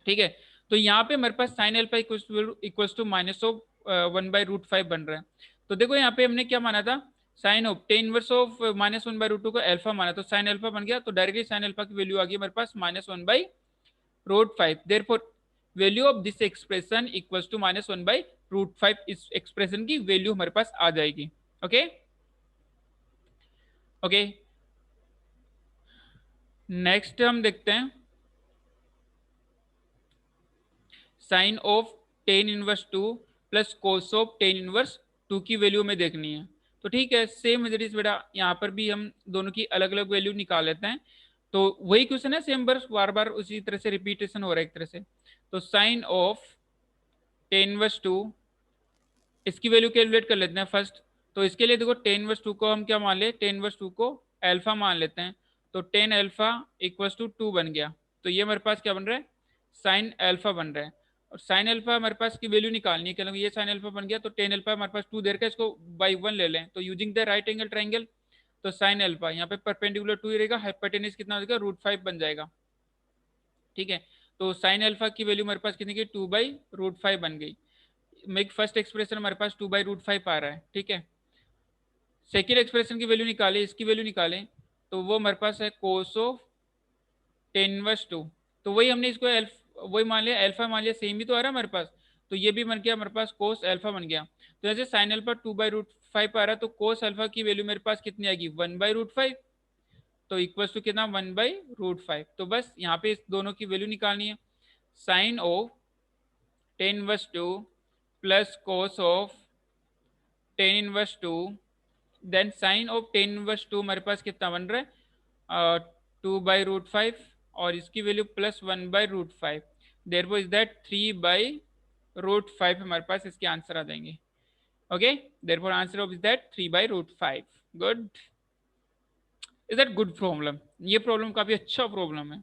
ठीक है, तो यहाँ पे हमारे पास साइन एल्फा इक्वल्स टू -1/√5 बन रहा है। तो देखो यहाँ पे हमने क्या माना था, sine of tan inverse of -1/√2 को अल्फा माना, तो साइन अल्फा बन गया। तो डायरेक्टली साइन अल्फा की वैल्यू आ गई हमारे पास -1/√5। Therefore value of this expression equals to -1/√5। इस एक्सप्रेशन की वैल्यू हमारे पास आ जाएगी। ओके ओके, नेक्स्ट हम देखते हैं sine of tan inverse 2 plus cos of tan inverse 2 की वैल्यू में देखनी है। तो ठीक है, सेम मेथड बेटा, यहाँ पर भी हम दोनों की अलग अलग वैल्यू निकाल लेते हैं। तो वही क्वेश्चन है, सेम बर्स बार बार उसी तरह से रिपीटेशन हो रहा है एक तरह से। तो साइन ऑफ टेन इनवर्स 2, इसकी वैल्यू कैलकुलेट कर लेते हैं फर्स्ट। तो इसके लिए देखो टेन इनवर्स 2 को हम क्या मान ले, टेन इनवर्स 2 को अल्फा मान लेते हैं। तो टेन अल्फा इक्वल्स टू 2 बन गया। तो ये हमारे पास क्या बन रहा है, साइन अल्फा बन रहा है। और साइन अल्फा हमारे पास की वैल्यू निकालनी है, क्योंकि ये साइन अल्फा बन गया। तो टेन अल्फा हमारे पास 2 देर का, इसको बाई 1 ले लें। तो using the right angle triangle, तो साइन अल्फा यहाँ पे परपेंडिकुलर 2 ही रहेगा, हाइपोटेनस कितना हो जाएगा, √5 बन जाएगा। ठीक है, तो साइन अल्फा की वैल्यू हमारे पास कितनी की 2/√5 बन गई। मेक फर्स्ट एक्सप्रेशन हमारे पास 2/√5 आ रहा है, ठीक है। सेकेंड एक्सप्रेशन की वैल्यू निकाले, इसकी वैल्यू निकालें, तो वो हमारे पास है कोस ऑफ टेन इनवर्स 2। तो वही हमने इसको वही मान लिया, अल्फा मान लिया, सेम ही तो आ रहा है हमारे पास, तो ये भी बन गया हमारे पास कोस अल्फा बन गया। तो जैसे साइन अल्फा 2/√5 आ रहा है, तो कोस अल्फा की वैल्यू मेरे पास कितनी आएगी 1/√5, तो इक्वल टू कितना 1/√5। तो बस यहाँ पे इस दोनों की वैल्यू निकालनी है। Sine of tan inverse 2 plus cos of tan inverse 2, then sine of tan inverse 2 हमारे पास कितना बन रहा है 2/√5, और इसकी value plus 1/√5, therefore is that 3/√5 हमारे पास इसके आंसर आ जाएंगे। Okay, therefore answer of is that 3/√5। Good, is that good problem? ये प्रॉब्लम काफी अच्छा प्रॉब्लम है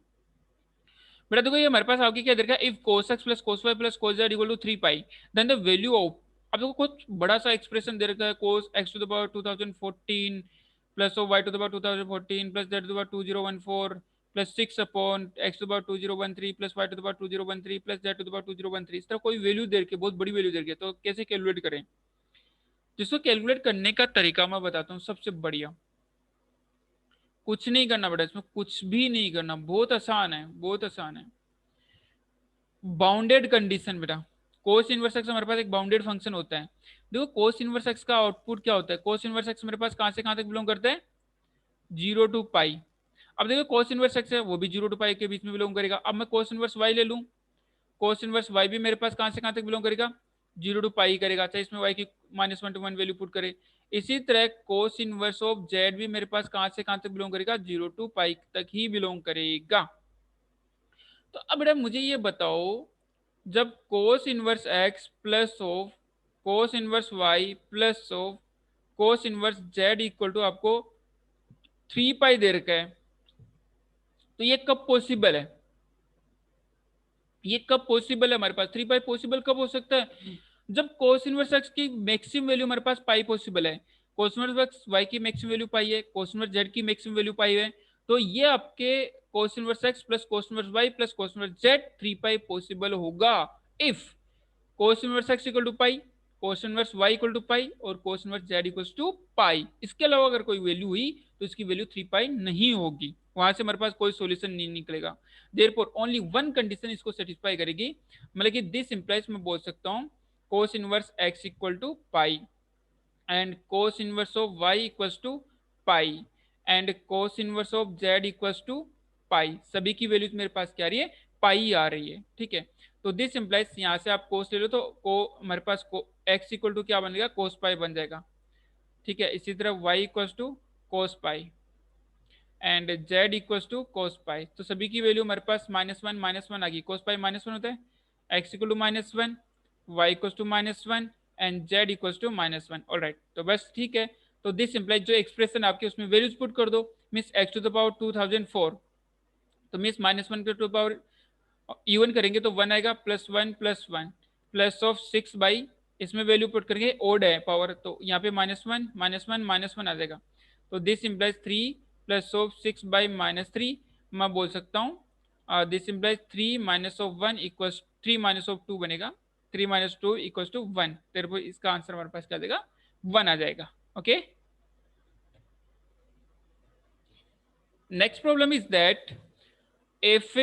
बेटा। देखो ये हमारे पास आगे क्या दे रखा है, if cos x plus cos y plus cos z equal to 3 pi, then the value of, अब देखो कुछ बड़ा सा एक्सप्रेशन दे रखा है, cos x to the power 2014 plus of y to the power 2014 plus z to the power 2014 plus 6 upon x to the power 2013 plus y to the power 2013 plus z to the power 2013। इस तरह कोई वैल्यू दे रखी है, बहुत बड़ी वैल्यू दे रखी है, तो कैसे कैलकुलेट करें? जिसको कैलकुलेट करने का तरीका मैं बताता हूँ सबसे बढ़िया। कुछ नहीं करना बेटा, इसमें कुछ भी नहीं करना, बहुत आसान है, बहुत आसान है। बाउंडेड कंडीशन बेटा, कोस इनवर्स एक्स हमारे पास एक बाउंडेड फंक्शन होता है। देखो कोस इनवर्स एक्स का आउटपुट क्या होता है, कोस इनवर्स एक्स मेरे पास कहां से कहां तक बिलोंग करता है 0 to पाई। अब देखो कोस इनवर्स एक्स है वो भी 0 to पाई के बीच में बिलोंग करेगा। अब मैं कोस इनवर्स वाई ले लूं, कोस इनवर्स वाई भी मेरे पास कहां से कहां तक बिलोंग करेगा 0 to पाई करेगा, चाहे इसमें वाई की -1 to 1 वैल्यू पुट करे। इसी तरह कोस इनवर्स ऑफ जेड भी मेरे पास कहां से कहां तक बिलोंग करेगा 0 to पाई तक ही बिलोंग करेगा। तो अब बेटा मुझे ये बताओ, जब cos inverse x plus of cos inverse Y plus of cos inverse Z equal to आपको 3 पाई दे रखा है, तो ये कब पॉसिबल है? ये कब पॉसिबल है हमारे पास 3 पाई पॉसिबल कब हो सकता है? जब कोस इनवर्स एक्स की मैक्सिमम वैल्यू हमारे पास पाई पॉसिबल है, कोस इनवर्स एक्स वाई की मैक्सिमम वैल्यू पाई है, कोस इनवर्स जेड की मैक्सिमम वैल्यू पाई है, तो ये आपके cos inverse x plus cos inverse Y plus cos inverse Z 3 pi possible होगा if cos inverse x equal to pi, cos inverse Y equal to pi और cos inverse Z equal to पाई। इसके अलावा अगर कोई वैल्यू हुई तो इसकी वैल्यू 3 पाई नहीं होगी, वहां से हमारे पास कोई सॉल्यूशन नहीं निकलेगा। देयरफॉर ओनली वन कंडीशन इसको सेटिस्फाई करेगी, मतलब कि दिस इंप्लाइज मैं बोल सकता हूँ cos inverse x equal to pi and cos inverse of Y equals to pi and cos inverse of Z equals to pi. सभी की वैल्यूज मेरे पास क्या आ रही है पाई आ रही है, ठीक है। तो दिस इंप्लाइज यहाँ से आप कोस ले लो तो को हमारे पास को एक्स इक्वल टू क्या बनेगा कोस पाई बन जाएगा, ठीक है। इसी तरह Y equals to cos pi and Z equals to cos pi. तो सभी की वैल्यू हमारे पास -1 आ गई, कोस पाई -1 होता है, x equal to -1, y equals to -1 and Z equals to -1। Alright, तो बस ठीक है। तो दिस इंप्लाइज जो एक्सप्रेशन आपके उसमें वैल्यूज पुट कर दो, means x to the power 2004, तो मीन्स -1 के टू पावर इवन करेंगे तो 1 आएगा +1 प्लस ऑफ 6 इसमें वैल्यू पुट करेंगे, ओड है पावर, तो यहाँ पे -1 आ जाएगा। तो दिस इम्प्लाइज 3 प्लस ऑफ 6/-3, मैं बोल सकता हूँ this implies 3 minus of 1 equals 3 minus of 2 बनेगा, 3 माइनस 2 इक्वल्स टू 1, तेरे इसका आंसर हमारे पास क्या आ जाएगा 1 आ जाएगा। Okay, next problem is that if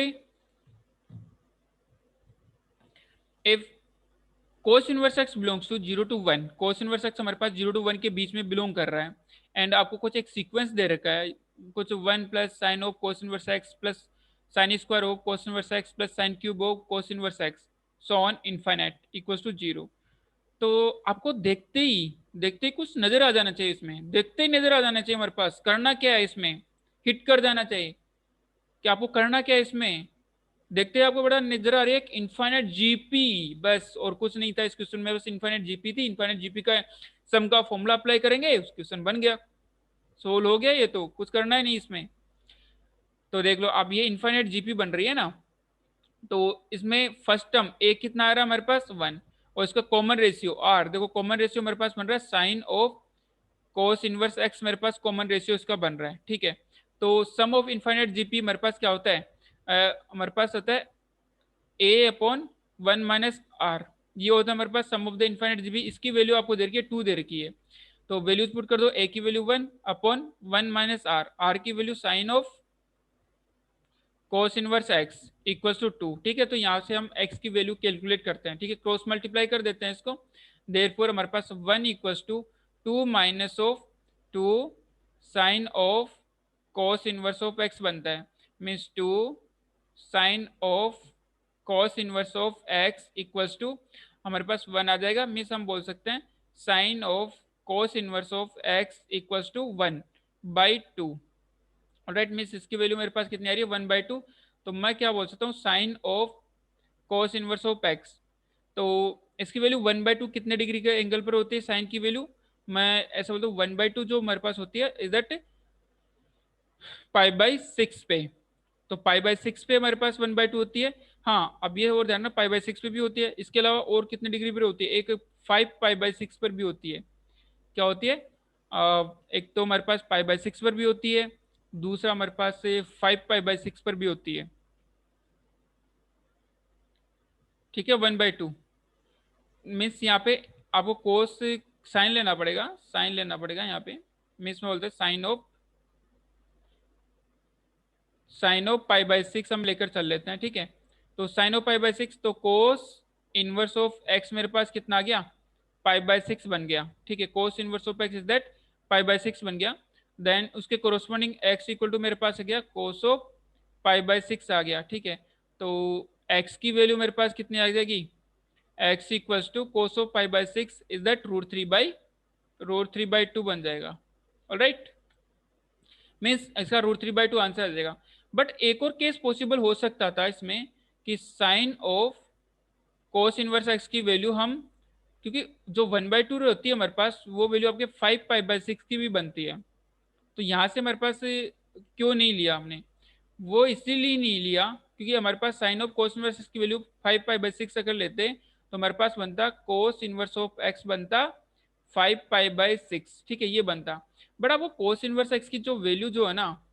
cos inverse x belongs to 0 to 1, cos inverse x हमारे पास 0 to 1 के बीच में बिलोंग कर रहा है एंड आपको कुछ एक सीक्वेंस दे रखा है, कुछ 1 plus sine of cos inverse x plus sine square of cos inverse x plus sine cube of cos inverse x so on infinite equals to 0। तो आपको देखते ही कुछ नजर आ जाना चाहिए, इसमें देखते ही नजर आ जाना चाहिए हमारे पास करना क्या है, इसमें हिट कर जाना चाहिए कि आपको करना क्या है। इसमें देखते हैं आपको बड़ा नजर आ रही है इनफाइनाइट जीपी, बस और कुछ नहीं था इस क्वेश्चन में, बस इनफाइनाइट जीपी थी। इनफाइनाइट जीपी का सम का फॉर्मूला अप्लाई करेंगे, उस क्वेश्चन बन गया, सोल्व हो गया, ये तो कुछ करना ही नहीं इसमें। तो देख लो अब ये इनफाइनाइट जीपी बन रही है ना, तो इसमें फर्स्ट टर्म ए कितना आ रहा है हमारे पास 1 और इसका कॉमन रेशियो आर, देखो कॉमन रेशियो मेरे पास बन रहा है sine of cos inverse x, मेरे पास कॉमन रेशियो इसका बन रहा है, ठीक है। तो सम ऑफ इनफाइनाइट जीपी मेरे पास क्या होता है हमारे पास होता है ए अपॉन 1 - r, ये होता है हमारे पास सम ऑफ द इनफाइनाइट जीबी। इसकी वैल्यू आपको दे रखी है 2 दे रखी है, तो वैल्यूज पुट कर दो। ए की वैल्यू 1 अपॉन 1 - r की value sine of cos inverse x equal to 2। ठीक है, तो यहाँ से हम x की वैल्यू कैलकुलेट करते हैं। ठीक है, क्रॉस मल्टीप्लाई कर देते हैं इसको। देयरफॉर हमारे पास 1 equal to 2 minus of 2 sine of cos inverse of x बनता है। Means 2 sine of cos inverse of x equals to हमारे पास 1 आ जाएगा। मीन्स हम बोल सकते हैं sine of cos inverse of x equals to 1/2। Right, means इसकी वैल्यू मेरे पास कितनी आ रही है 1/2। तो मैं क्या बोल सकता हूँ sine of cos inverse of x। तो इसकी वैल्यू 1/2 कितने डिग्री के एंगल पर होती है साइन की वैल्यू, मैं ऐसा बोलता हूँ 1/2 जो हमारे पास होती है इज दैट π/6 पे। तो π/6 पे हमारे पास 1/2 होती है। हाँ, अब ये और ध्यान ना π/6 पे भी होती है, इसके अलावा और कितने डिग्री पर होती है, एक 5π/6 पर भी होती है। क्या होती है, एक तो हमारे पास π/6 पर भी होती है, दूसरा हमारे पास 5π/6 पर भी होती है। ठीक है, 1/2 मीन्स यहाँ पे आपको कोस साइन लेना पड़ेगा, साइन लेना पड़ेगा यहाँ पे। मीन्स में बोलते हैं साइन ऑफ π/6 हम लेकर चल लेते हैं। ठीक है, तो साइन ऑफ π/6, तो कोस इनवर्स ऑफ एक्स मेरे पास कितना आ गया π/6 बन गया। ठीक है, cos inverse of X is that π/6 बन गया। देन उसके कोरोस्पॉन्डिंग एक्स इक्वल टू मेरे पास आ गया कोस ऑफ π/6 आ गया। ठीक है, तो एक्स की वैल्यू मेरे पास कितनी आ जाएगी, X equals to cos of π/6 is that √3/2 बन जाएगा। ऑलराइट, मीन्स इसका √3/2 आंसर आ जाएगा। बट एक और केस पॉसिबल हो सकता था इसमें कि sine of cos inverse x की वैल्यू हम, क्योंकि जो 1/2 होती है हमारे पास वो वैल्यू आपके 5π/6 की भी बनती है। तो यहाँ से हमारे पास क्यों नहीं लिया हमने, वो इसीलिए नहीं लिया क्योंकि हमारे पास sine of cos inverse x की वैल्यू 5π/6 अगर लेते तो हमारे पास बनता कोस इनवर्स ऑफ एक्स बनता 5π/6। ठीक है, ये बनता। बट अब वो कोस इनवर्स एक्स की जो वैल्यू जो है ना,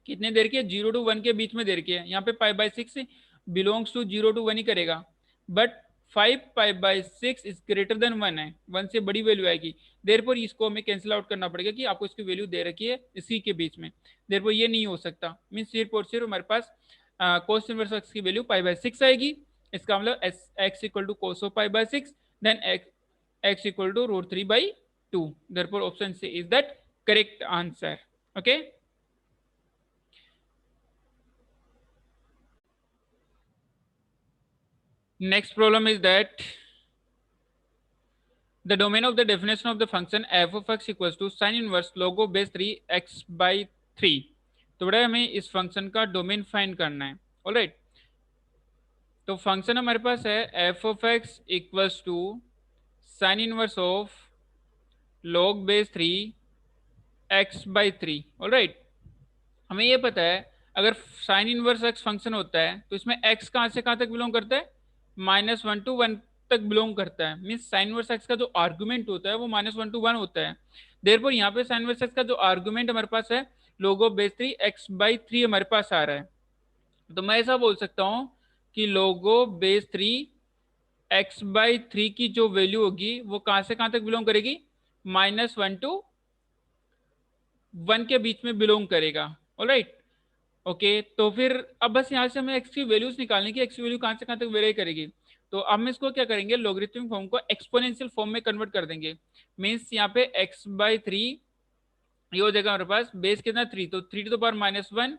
कितने देर की है, 0 to 1 के बीच में देर की है। यहाँ पे π/6 बिलोंग्स टू 0 to 1 ही करेगा। बट 5π/6 इज ग्रेटर देन 1 है, 1 से बड़ी वैल्यू आएगी। देयरफॉर इसको हमें कैंसिल आउट करना पड़ेगा कि आपको इसकी वैल्यू दे रखी है इसी के बीच में। देयरफॉर ये नहीं हो सकता। मीन सिर्फ और सिर्फ हमारे पास कोस इनवर्स एक्स की वैल्यू π/6 आएगी। इसका मतलब X equal to cos of π/6, then X equal to √3/2। Therefore option C is that correct answer. Okay, next problem is that the domain of the definition of the function f of x equals to sin inverse log of base 3 x/3। तो बड़ा हमें इस फंक्शन का डोमेन फाइंड करना है। ऑलराइट, तो फंक्शन हमारे पास है f of x equals to sine inverse of log base 3 x/3। Alright, हमें ये पता है अगर साइन इनवर्स एक्स फंक्शन होता है तो इसमें एक्स कहाँ से कहाँ तक बिलोंग करता है, -1 to 1 तक बिलोंग करता है। मीन्स साइन इनवर्स एक्स का जो आर्गुमेंट होता है वो -1 to 1 होता है। देयरफॉर यहाँ पे साइन इनवर्स एक्स का जो आर्गुमेंट हमारे पास है log ऑफ बेस 3 x/3 हमारे पास आ रहा है। तो मैं ऐसा बोल सकता हूँ कि log ऑफ बेस 3 x/3 की जो वैल्यू होगी वो कहाँ से कहाँ तक बिलोंग करेगी, -1 to 1 के बीच में बिलोंग करेगा। ऑलराइट, ओके, तो फिर अब बस यहाँ से हमें एक्स की वैल्यूज निकालने की, एक्स की वैल्यू कहाँ से कहाँ तक वेरी करेगी। तो अब हम इसको क्या करेंगे, लॉगरिथमिक फॉर्म को एक्सपोनेंशियल फॉर्म में कन्वर्ट कर देंगे। मीन्स यहाँ पे x/3 ये हो जाएगा हमारे पास बेस कितना 3, तो 3 to the power -1,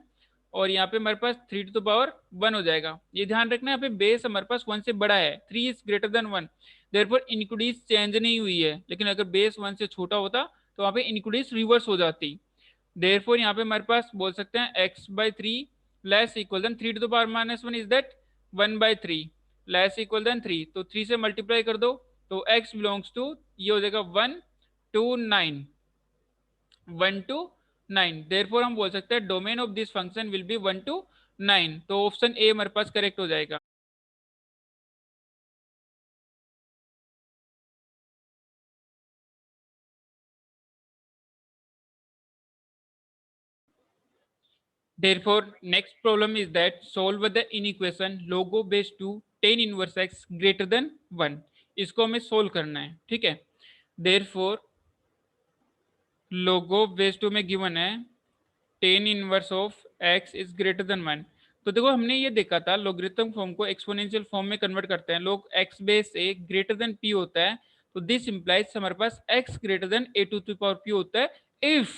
और यहाँ पे हमारे पास 3 to the power 1 हो जाएगा। ये ध्यान रखना यहाँ पे बेस हमारे पास 1 से बड़ा है, 3 is greater than 1। Therefore increase change नहीं हुई है, लेकिन अगर बेस 1 से छोटा होता तो वहाँ पे इनक्रीज रिवर्स हो जाती। देयरफॉर यहाँ पे हमारे पास बोल सकते हैं x/3 less equal than 3 to the power -1 is that 1/3 less equal than 3, तो 3 से मल्टीप्लाई कर दो तो x बिलोंग्स टू ये हो जाएगा 1 to 9, 1 to 9। देयरफॉर हम बोल सकते हैं domain of this function will be 1 to 9। तो ऑप्शन ए हमारे पास करेक्ट हो जाएगा। therefore next problem is that solve the inequation log of base 2 tan inverse x greater than 1. इसको हमें सोल्व करना है, ठीक है। therefore log of base 2 में गिवन है tan inverse of X is greater than 1। तो देखो हमने ये देखा था लॉगरिथम फॉर्म को एक्सपोनेंशियल फॉर्म में कन्वर्ट करते हैं लोग, X base A greater than P होता है, तो दिस इंप्लाइज हमारे पास X greater than A to the power P होता है if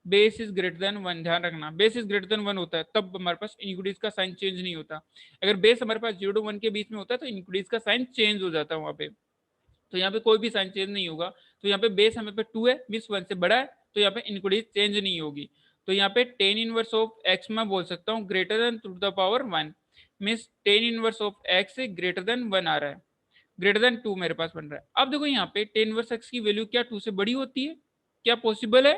base is greater than 1। ध्यान रखना बेस इज ग्रेटर देन 1 होता है तब हमारे पास इनक्रीज का साइन चेंज नहीं होता। अगर बेस हमारे पास 0 टू 1 के बीच में होता है तो इंक्रीज का साइन चेंज हो जाता है वहां पे। तो यहाँ पे कोई भी साइन चेंज नहीं होगा। तो यहाँ पे बेस हमें पे 2 है, मींस 1 से बड़ा है, तो यहाँ पे इंक्रीज चेंज नहीं होगी। तो यहाँ पे टेन इनवर्स ऑफ एक्स मैं बोल सकता हूँ greater than to the power 1, means tan inverse of x greater than 1 आ रहा है, ग्रेटर देन 2 मेरे पास बन रहा है। अब देखो यहाँ पे टेन इनवर्स एक्स की वैल्यू क्या 2 से बड़ी होती है? क्या पॉसिबल है?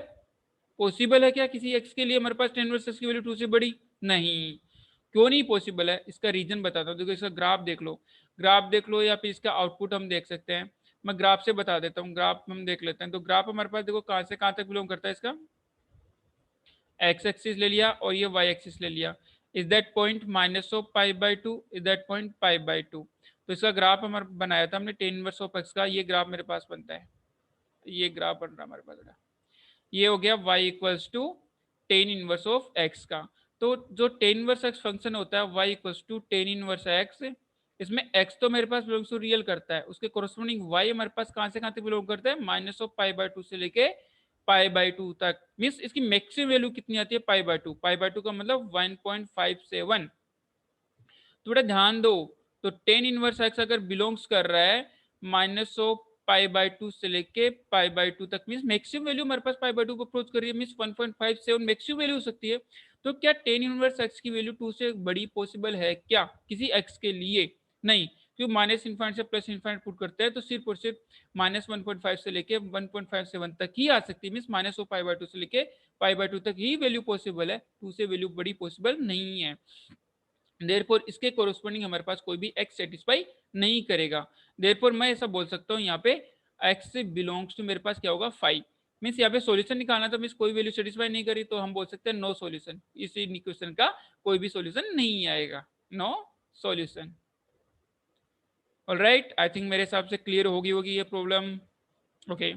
पॉसिबल है क्या किसी एक्स के लिए हमारे पास टेन इनवर्स एक्स की वैल्यू 2 से बड़ी? नहीं। क्यों नहीं पॉसिबल है? इसका रीजन बताता हूँ। देखो इसका ग्राफ देख लो, ग्राफ देख लो, या फिर इसका आउटपुट हम देख सकते हैं। मैं ग्राफ से बता देता हूँ, ग्राफ हम देख लेते हैं। तो ग्राफ हमारे पास देखो कहाँ से कहाँ तक बिलोंग करता है, इसका एक्स एक्सिस ले लिया और ये वाई एक्सिस ले लिया। Is that point minus of pi by two, is that point pi by two. तो इसका ग्राफ हमारा बनाया था हमने टेन इनवर्स ऑफ एक्स का, ये ग्राफ मेरे पास बनता है, ये ग्राफ बन रहा है हमारे पास। ये हो गया y equals to tan inverse of x का। तो जो टेन इनवर्स एक्स फंक्शन होता है y equals to tan inverse x, इसमें x तो मेरे पास बिलोंग्स टू रियल करता है, उसके कोरस्पोंडिंग y हमारे पास कहां से कहां तक बिलोंग करता है, minus of pi by two से लेके पाई बाय टू तक। मीन्स इसकी मैक्सिमम वैल्यू कितनी आती है, पाई by two. Pi by to का मतलब 1.57। थोड़ा ध्यान दो, तो टेन इनवर्स एक्स अगर बिलोंग्स कर रहा है minus of pi by two से लेके पाई बाय टू तक, मीन मैक्सिमम वैल्यू हमारे पास पाई बाय टू को अप्रोच कर रही है, मीन 1.57 मैक्सिमम वैल्यू हो सकती है। तो क्या टेन इनवर्स एक्स की वैल्यू 2 से बड़ी पॉसिबल है क्या किसी एक्स के लिए? नहीं, क्यों माइनस इन्फाइनाइट से प्लस इन्फाइनाइट पुट करते हैं तो सिर्फ और सिर्फ माइनस 1.5 से लेके 1.57 तक ही आ सकती है, mean minus of pi by two से लेके पाई बाय टू तक ही वैल्यू पॉसिबल है, 2 से वैल्यू बड़ी पॉसिबल नहीं है। देयरफॉर इसके कोरोस्पोंडिंग हमारे पास कोई भी एक्स सेटिस्फाई नहीं करेगा। देयरफॉर मैं ऐसा बोल सकता हूँ यहाँ पे एक्स बिलोंग्स टू मेरे पास क्या होगा 5। मीन्स यहाँ पे सॉल्यूशन निकालना था, मीन्स कोई वैल्यू सेटिस्फाई नहीं करी तो हम बोल सकते हैं नो सॉल्यूशन, इस इक्वेशन का कोई भी सॉल्यूशन नहीं आएगा, no solution. Alright, I think मेरे हिसाब से क्लियर होगी ये प्रॉब्लम। ओके,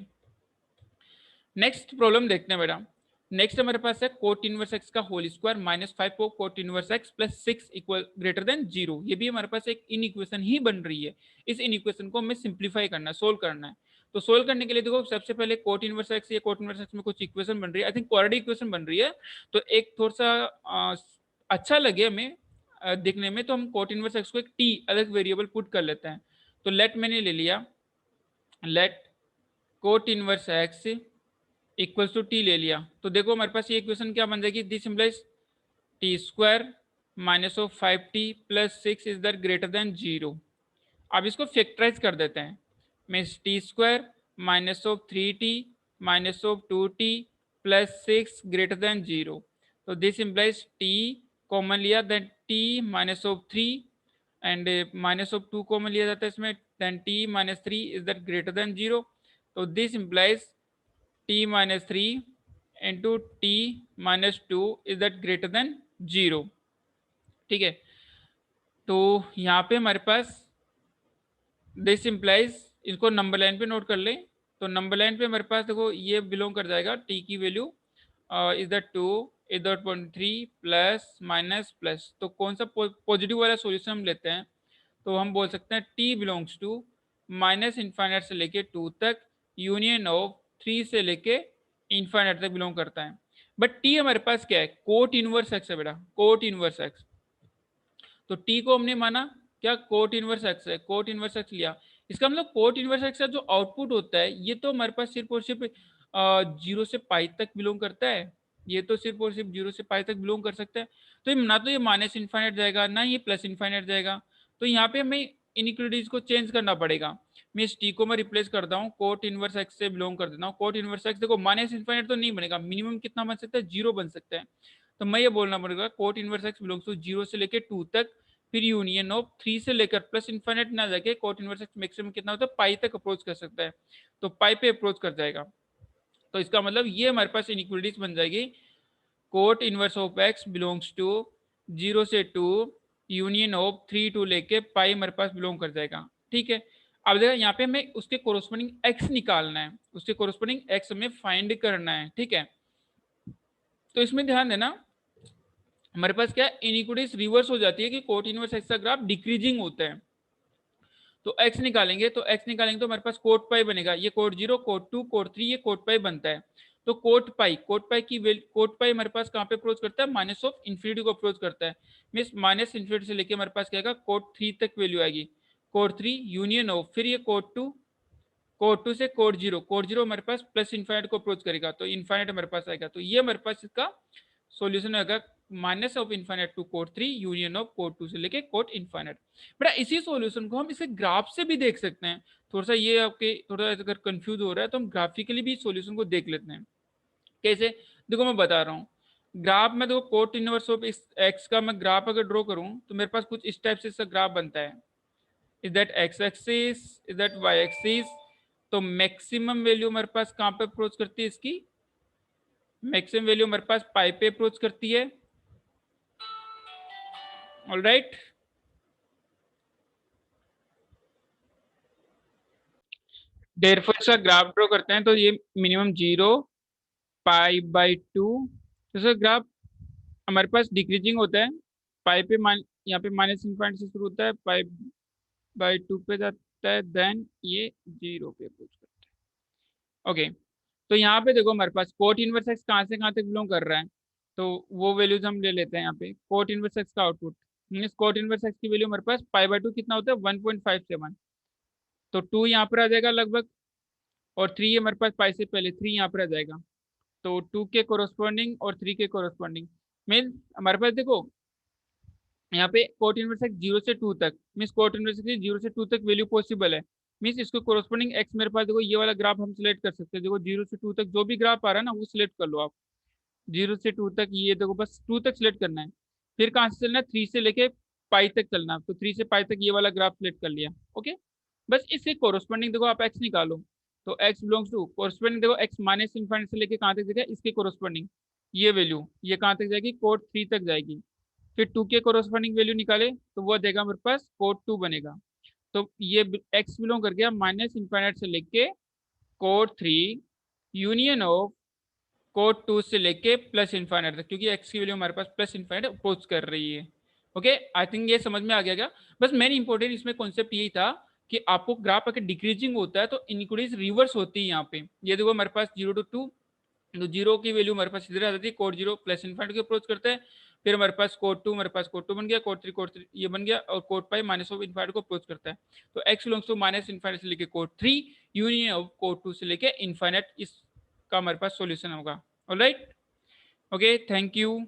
नेक्स्ट प्रॉब्लम देखते हैं बेटा। नेक्स्ट हमारे पास है कोट इनवर्स एक्स का होल स्क्वायर माइनस 5 को coat inverse x plus 6 equal greater than 0। ये भी हमारे पास एक इन इक्वेशन ही बन रही है। इस इन इक्वेशन को हमें सिंप्लीफाई करना है, सोल्व करना है। तो सोल्व करने के लिए देखो सबसे पहले कोट इनवर्स एक्स, ये कोट इनवर्स एक्स में कुछ इक्वेशन बन रही है, आई थिंक क्वाड्रेटिक इक्वेशन बन रही है। तो एक थोड़ा सा अच्छा लगे हमें देखने में, तो हम कोट इनवर्स एक्स को एक टी अलग वेरिएबल पुट कर लेते हैं। तो लेट मैंने ले लिया, let cot inverse x equals to t ले लिया। तो देखो हमारे पास ये इक्वेशन क्या बन जाएगी, this implies t square minus of 5t plus 6 is that greater than 0। अब इसको फैक्टराइज कर देते हैं, means t square minus of 3t minus of 2t plus 6 greater than 0। तो दिस इंप्लाइज t कॉमन लिया, then t minus of 3 and minus of 2 common लिया जाता है इसमें, then t minus 3 is that greater than 0। तो this implies t minus 3 into T minus 2 is that greater than 0। ठीक है, तो यहाँ पे हमारे पास दिस इंप्लाइज, इसको नंबर लाइन पे नोट कर लें। तो नंबर लाइन पे हमारे पास देखो ये बिलोंग कर जाएगा t की value is that 2 is that 0.3 plus minus plus. तो कौन सा पॉजिटिव वाला सॉल्यूशन हम लेते हैं, तो हम बोल सकते हैं t belongs to minus infinite से लेके 2 तक, यूनियन ऑफ 3 से लेके इन्फाइनाइट तक बिलोंग करता है। बट t हमारे पास क्या है, कोट इनवर्स एक्स है बेटा, कोट इनवर्स एक्स। तो t को हमने माना क्या, कोट इनवर्स एक्स है, कोट इनवर्स एक्स लिया। इसका मतलब कोट इनवर्स एक्स का जो आउटपुट होता है ये तो हमारे पास सिर्फ और सिर्फ 0 से पाई तक बिलोंग करता है, ये तो सिर्फ और सिर्फ 0 से पाई तक बिलोंग कर सकता है। तो ना तो ये माइनस इन्फाइनाइट जाएगा ना ये प्लस इन्फाइनाइट जाएगा। तो यहाँ पे हमें इनइक्वालिटीज को चेंज करना पड़ेगा। मैं इस टी को मैं रिप्लेस करता हूँ, कोट इनवर्स एक्स से बिलोंग कर देता हूँ। कोट इनवर्स एक्स देखो माइनस इन्फाइनाइट तो नहीं बनेगा, मिनिमम कितना बन सकता है, 0 बन सकता है। तो मैं ये बोलना पड़ेगा cot inverse x belongs to 0 से लेकर 2 तक, फिर यूनियन ऑफ 3 से लेकर प्लस इन्फाइनाइट ना जाके कोट इनवर्स एक्स मैक्सिमम कितना होता है, पाई तक अप्रोच कर सकता है। तो पाई पे अप्रोच कर जाएगा। तो इसका मतलब ये हमारे पास इनइक्वालिटीज बन जाएगी, cot inverse of x belongs to 0 से 2 यूनियन ऑफ 3 टू लेके पाई हमारे पास बिलोंग कर जाएगा। ठीक है, अब देखो यहाँ पे हमें उसके कोरोस्पोंडिंग एक्स निकालना है, उसके कोरोस्पोंडिंग एक्स हमें फाइंड करना है। ठीक है, तो इसमें ध्यान देना हमारे पास क्या इनइक्विटीज रिवर्स हो जाती है कि कोट इनवर्स एक्स का ग्राफ डिक्रीजिंग होता है। तो एक्स निकालेंगे तो हमारे पास कोट पाई बनेगा, ये कोट 0 कोट 2 कोट 3 ये कोट पाई बनता है। तो कोट पाई की कोट पाई हमारे पास कहाँ पे अप्रोच करता है, माइनस ऑफ इन्फिनिटी को अप्रोच करता है। मीन माइनस इन्फिनिटी से लेके हमारे पास क्या आएगा कोट 3 तक वैल्यू आएगी। कोट 3 यूनियन ऑफ फिर ये कोट 2 से कोट जीरो हमारे पास प्लस इन्फाइनाइट को अप्रोच करेगा तो इन्फाइनाइट हमारे पास आएगा। तो ये हमारे पास इसका सॉल्यूशन होगा minus of infinite to cot 3 union of cot 2 से लेके कोट इन्फाइनाइट। बेटा इसी सॉल्यूशन को हम इसे ग्राफ से भी देख सकते हैं। थोड़ा सा ये आपके थोड़ा अगर कंफ्यूज हो रहा है तो हम ग्राफिकली भी सॉल्यूशन को देख लेते हैं। कैसे, देखो मैं बता रहा हूँ ग्राफ में, देखो कोट इनवर्स ऑफ इस एक्स का मैं ग्राफ अगर ड्रॉ करूँ तो मेरे पास कुछ इस टाइप से इसका ग्राफ बनता है। Is that x axis, is that y axis. तो मैक्सिमम वैल्यू हमारे पास कहाँ पे अप्रोच करती है, इसकी मैक्सिमम वैल्यू हमारे पास पाई पे अप्रोच करती है। ऑलराइट, देयरफॉर इसका ग्राफ ड्रॉ करते हैं तो ये मिनिमम 0 पाई बाई 2। तो ग्राफ हमारे पास डिक्रीजिंग होता है, पाई पे यहाँ पे माइनस इनफाइनाइट से शुरू होता है, पाई बाई 2 पे जाता है, देन ये 0 पे अप्रोच करता है। ओके, तो यहाँ पे देखो हमारे पास कोट इनवर्स एक्स कहाँ से कहाँ तक बिलोंग कर रहा है, तो वो वैल्यूज हम ले लेते हैं। यहाँ पे कोट इनवर्स एक्स का output means coat inverse x की वैल्यू हमारे पास पाई बाई 2 कितना होता है 1.57। तो 2 यहाँ पर आ जाएगा लगभग, और 3 हमारे पास पाई से पहले 3 यहाँ पर आ जाएगा। तो 2 के कोरोस्पॉन्डिंग और 3 के कोरोस्पॉन्डिंग मीन्स हमारे पास देखो यहाँ पे कोट इनवर्स एक्स 0 से 2 तक मीन्स कोट इनवर्स एक्स 0 से 2 तक वैल्यू पॉसिबल है। मीन्स इसको कोरोस्पॉन्डिंग एक्स मेरे पास देखो ये वाला ग्राफ हम सिलेक्ट कर सकते हैं। देखो 0 से 2 तक जो भी ग्राफ आ रहा है ना वो सिलेक्ट कर लो आप। 0 से 2 तक ये देखो बस 2 तक सिलेक्ट करना है। फिर कहाँ से चलना है, 3 से लेके पाई तक चलना है। तो 3 से पाई तक ये वाला ग्राफ सिलेक्ट कर लिया। ओके, बस इससे कोरोस्पॉन्डिंग देखो आप एक्स निकालो। तो एक्स बिलोंग्स टू कोरोस्पॉन्डिंग देखो एक्स माइनस इनफाइनाइट से लेके कहाँ तक जाएगा, इसके कोरोस्पॉन्डिंग ये वैल्यू ये कहाँ तक जाएगी, कोट 3 तक जाएगी। फिर 2 के कोरोस्पॉन्डिंग वैल्यू निकाले तो वो देगा मेरे पास कोट 2 बनेगा। तो ये एक्स बिलोंग कर गया माइनस इनफाइनाइट से लेके कोट 3 यूनियन ऑफ कोट 2 से लेके प्लस इनफाइनाइट तक, क्योंकि एक्स की वैल्यू हमारे पास प्लस इनफाइनाइट अप्रोच कर रही है। ओके, आई थिंक ये समझ में आ गया क्या। बस मेन इंपॉर्टेंट इसमें कॉन्सेप्ट यही था कि आपको ग्राफ अगर डिक्रीजिंग होता है तो इनक्रीज रिवर्स होती है। यहाँ पे ये देखो हमारे पास 0 to 2, तो 0 की वैल्यू हमारे पास इधर आ जाती है, कोड 0 प्लस इनफाइनाइट को अप्रोच करते हैं। फिर हमारे पास कोड 2, हमारे पास कोड 2 बन गया, कोड 3 ये बन गया, और cot pi minus of infinite को अप्रोच करता है। तो x belongs to minus infinite से लेके कोड 3 यूनियन ऑफ कोड 2 से लेके इनफाइनाइट, इसका हमारे पास सॉल्यूशन होगा। Alright, okay, thank you.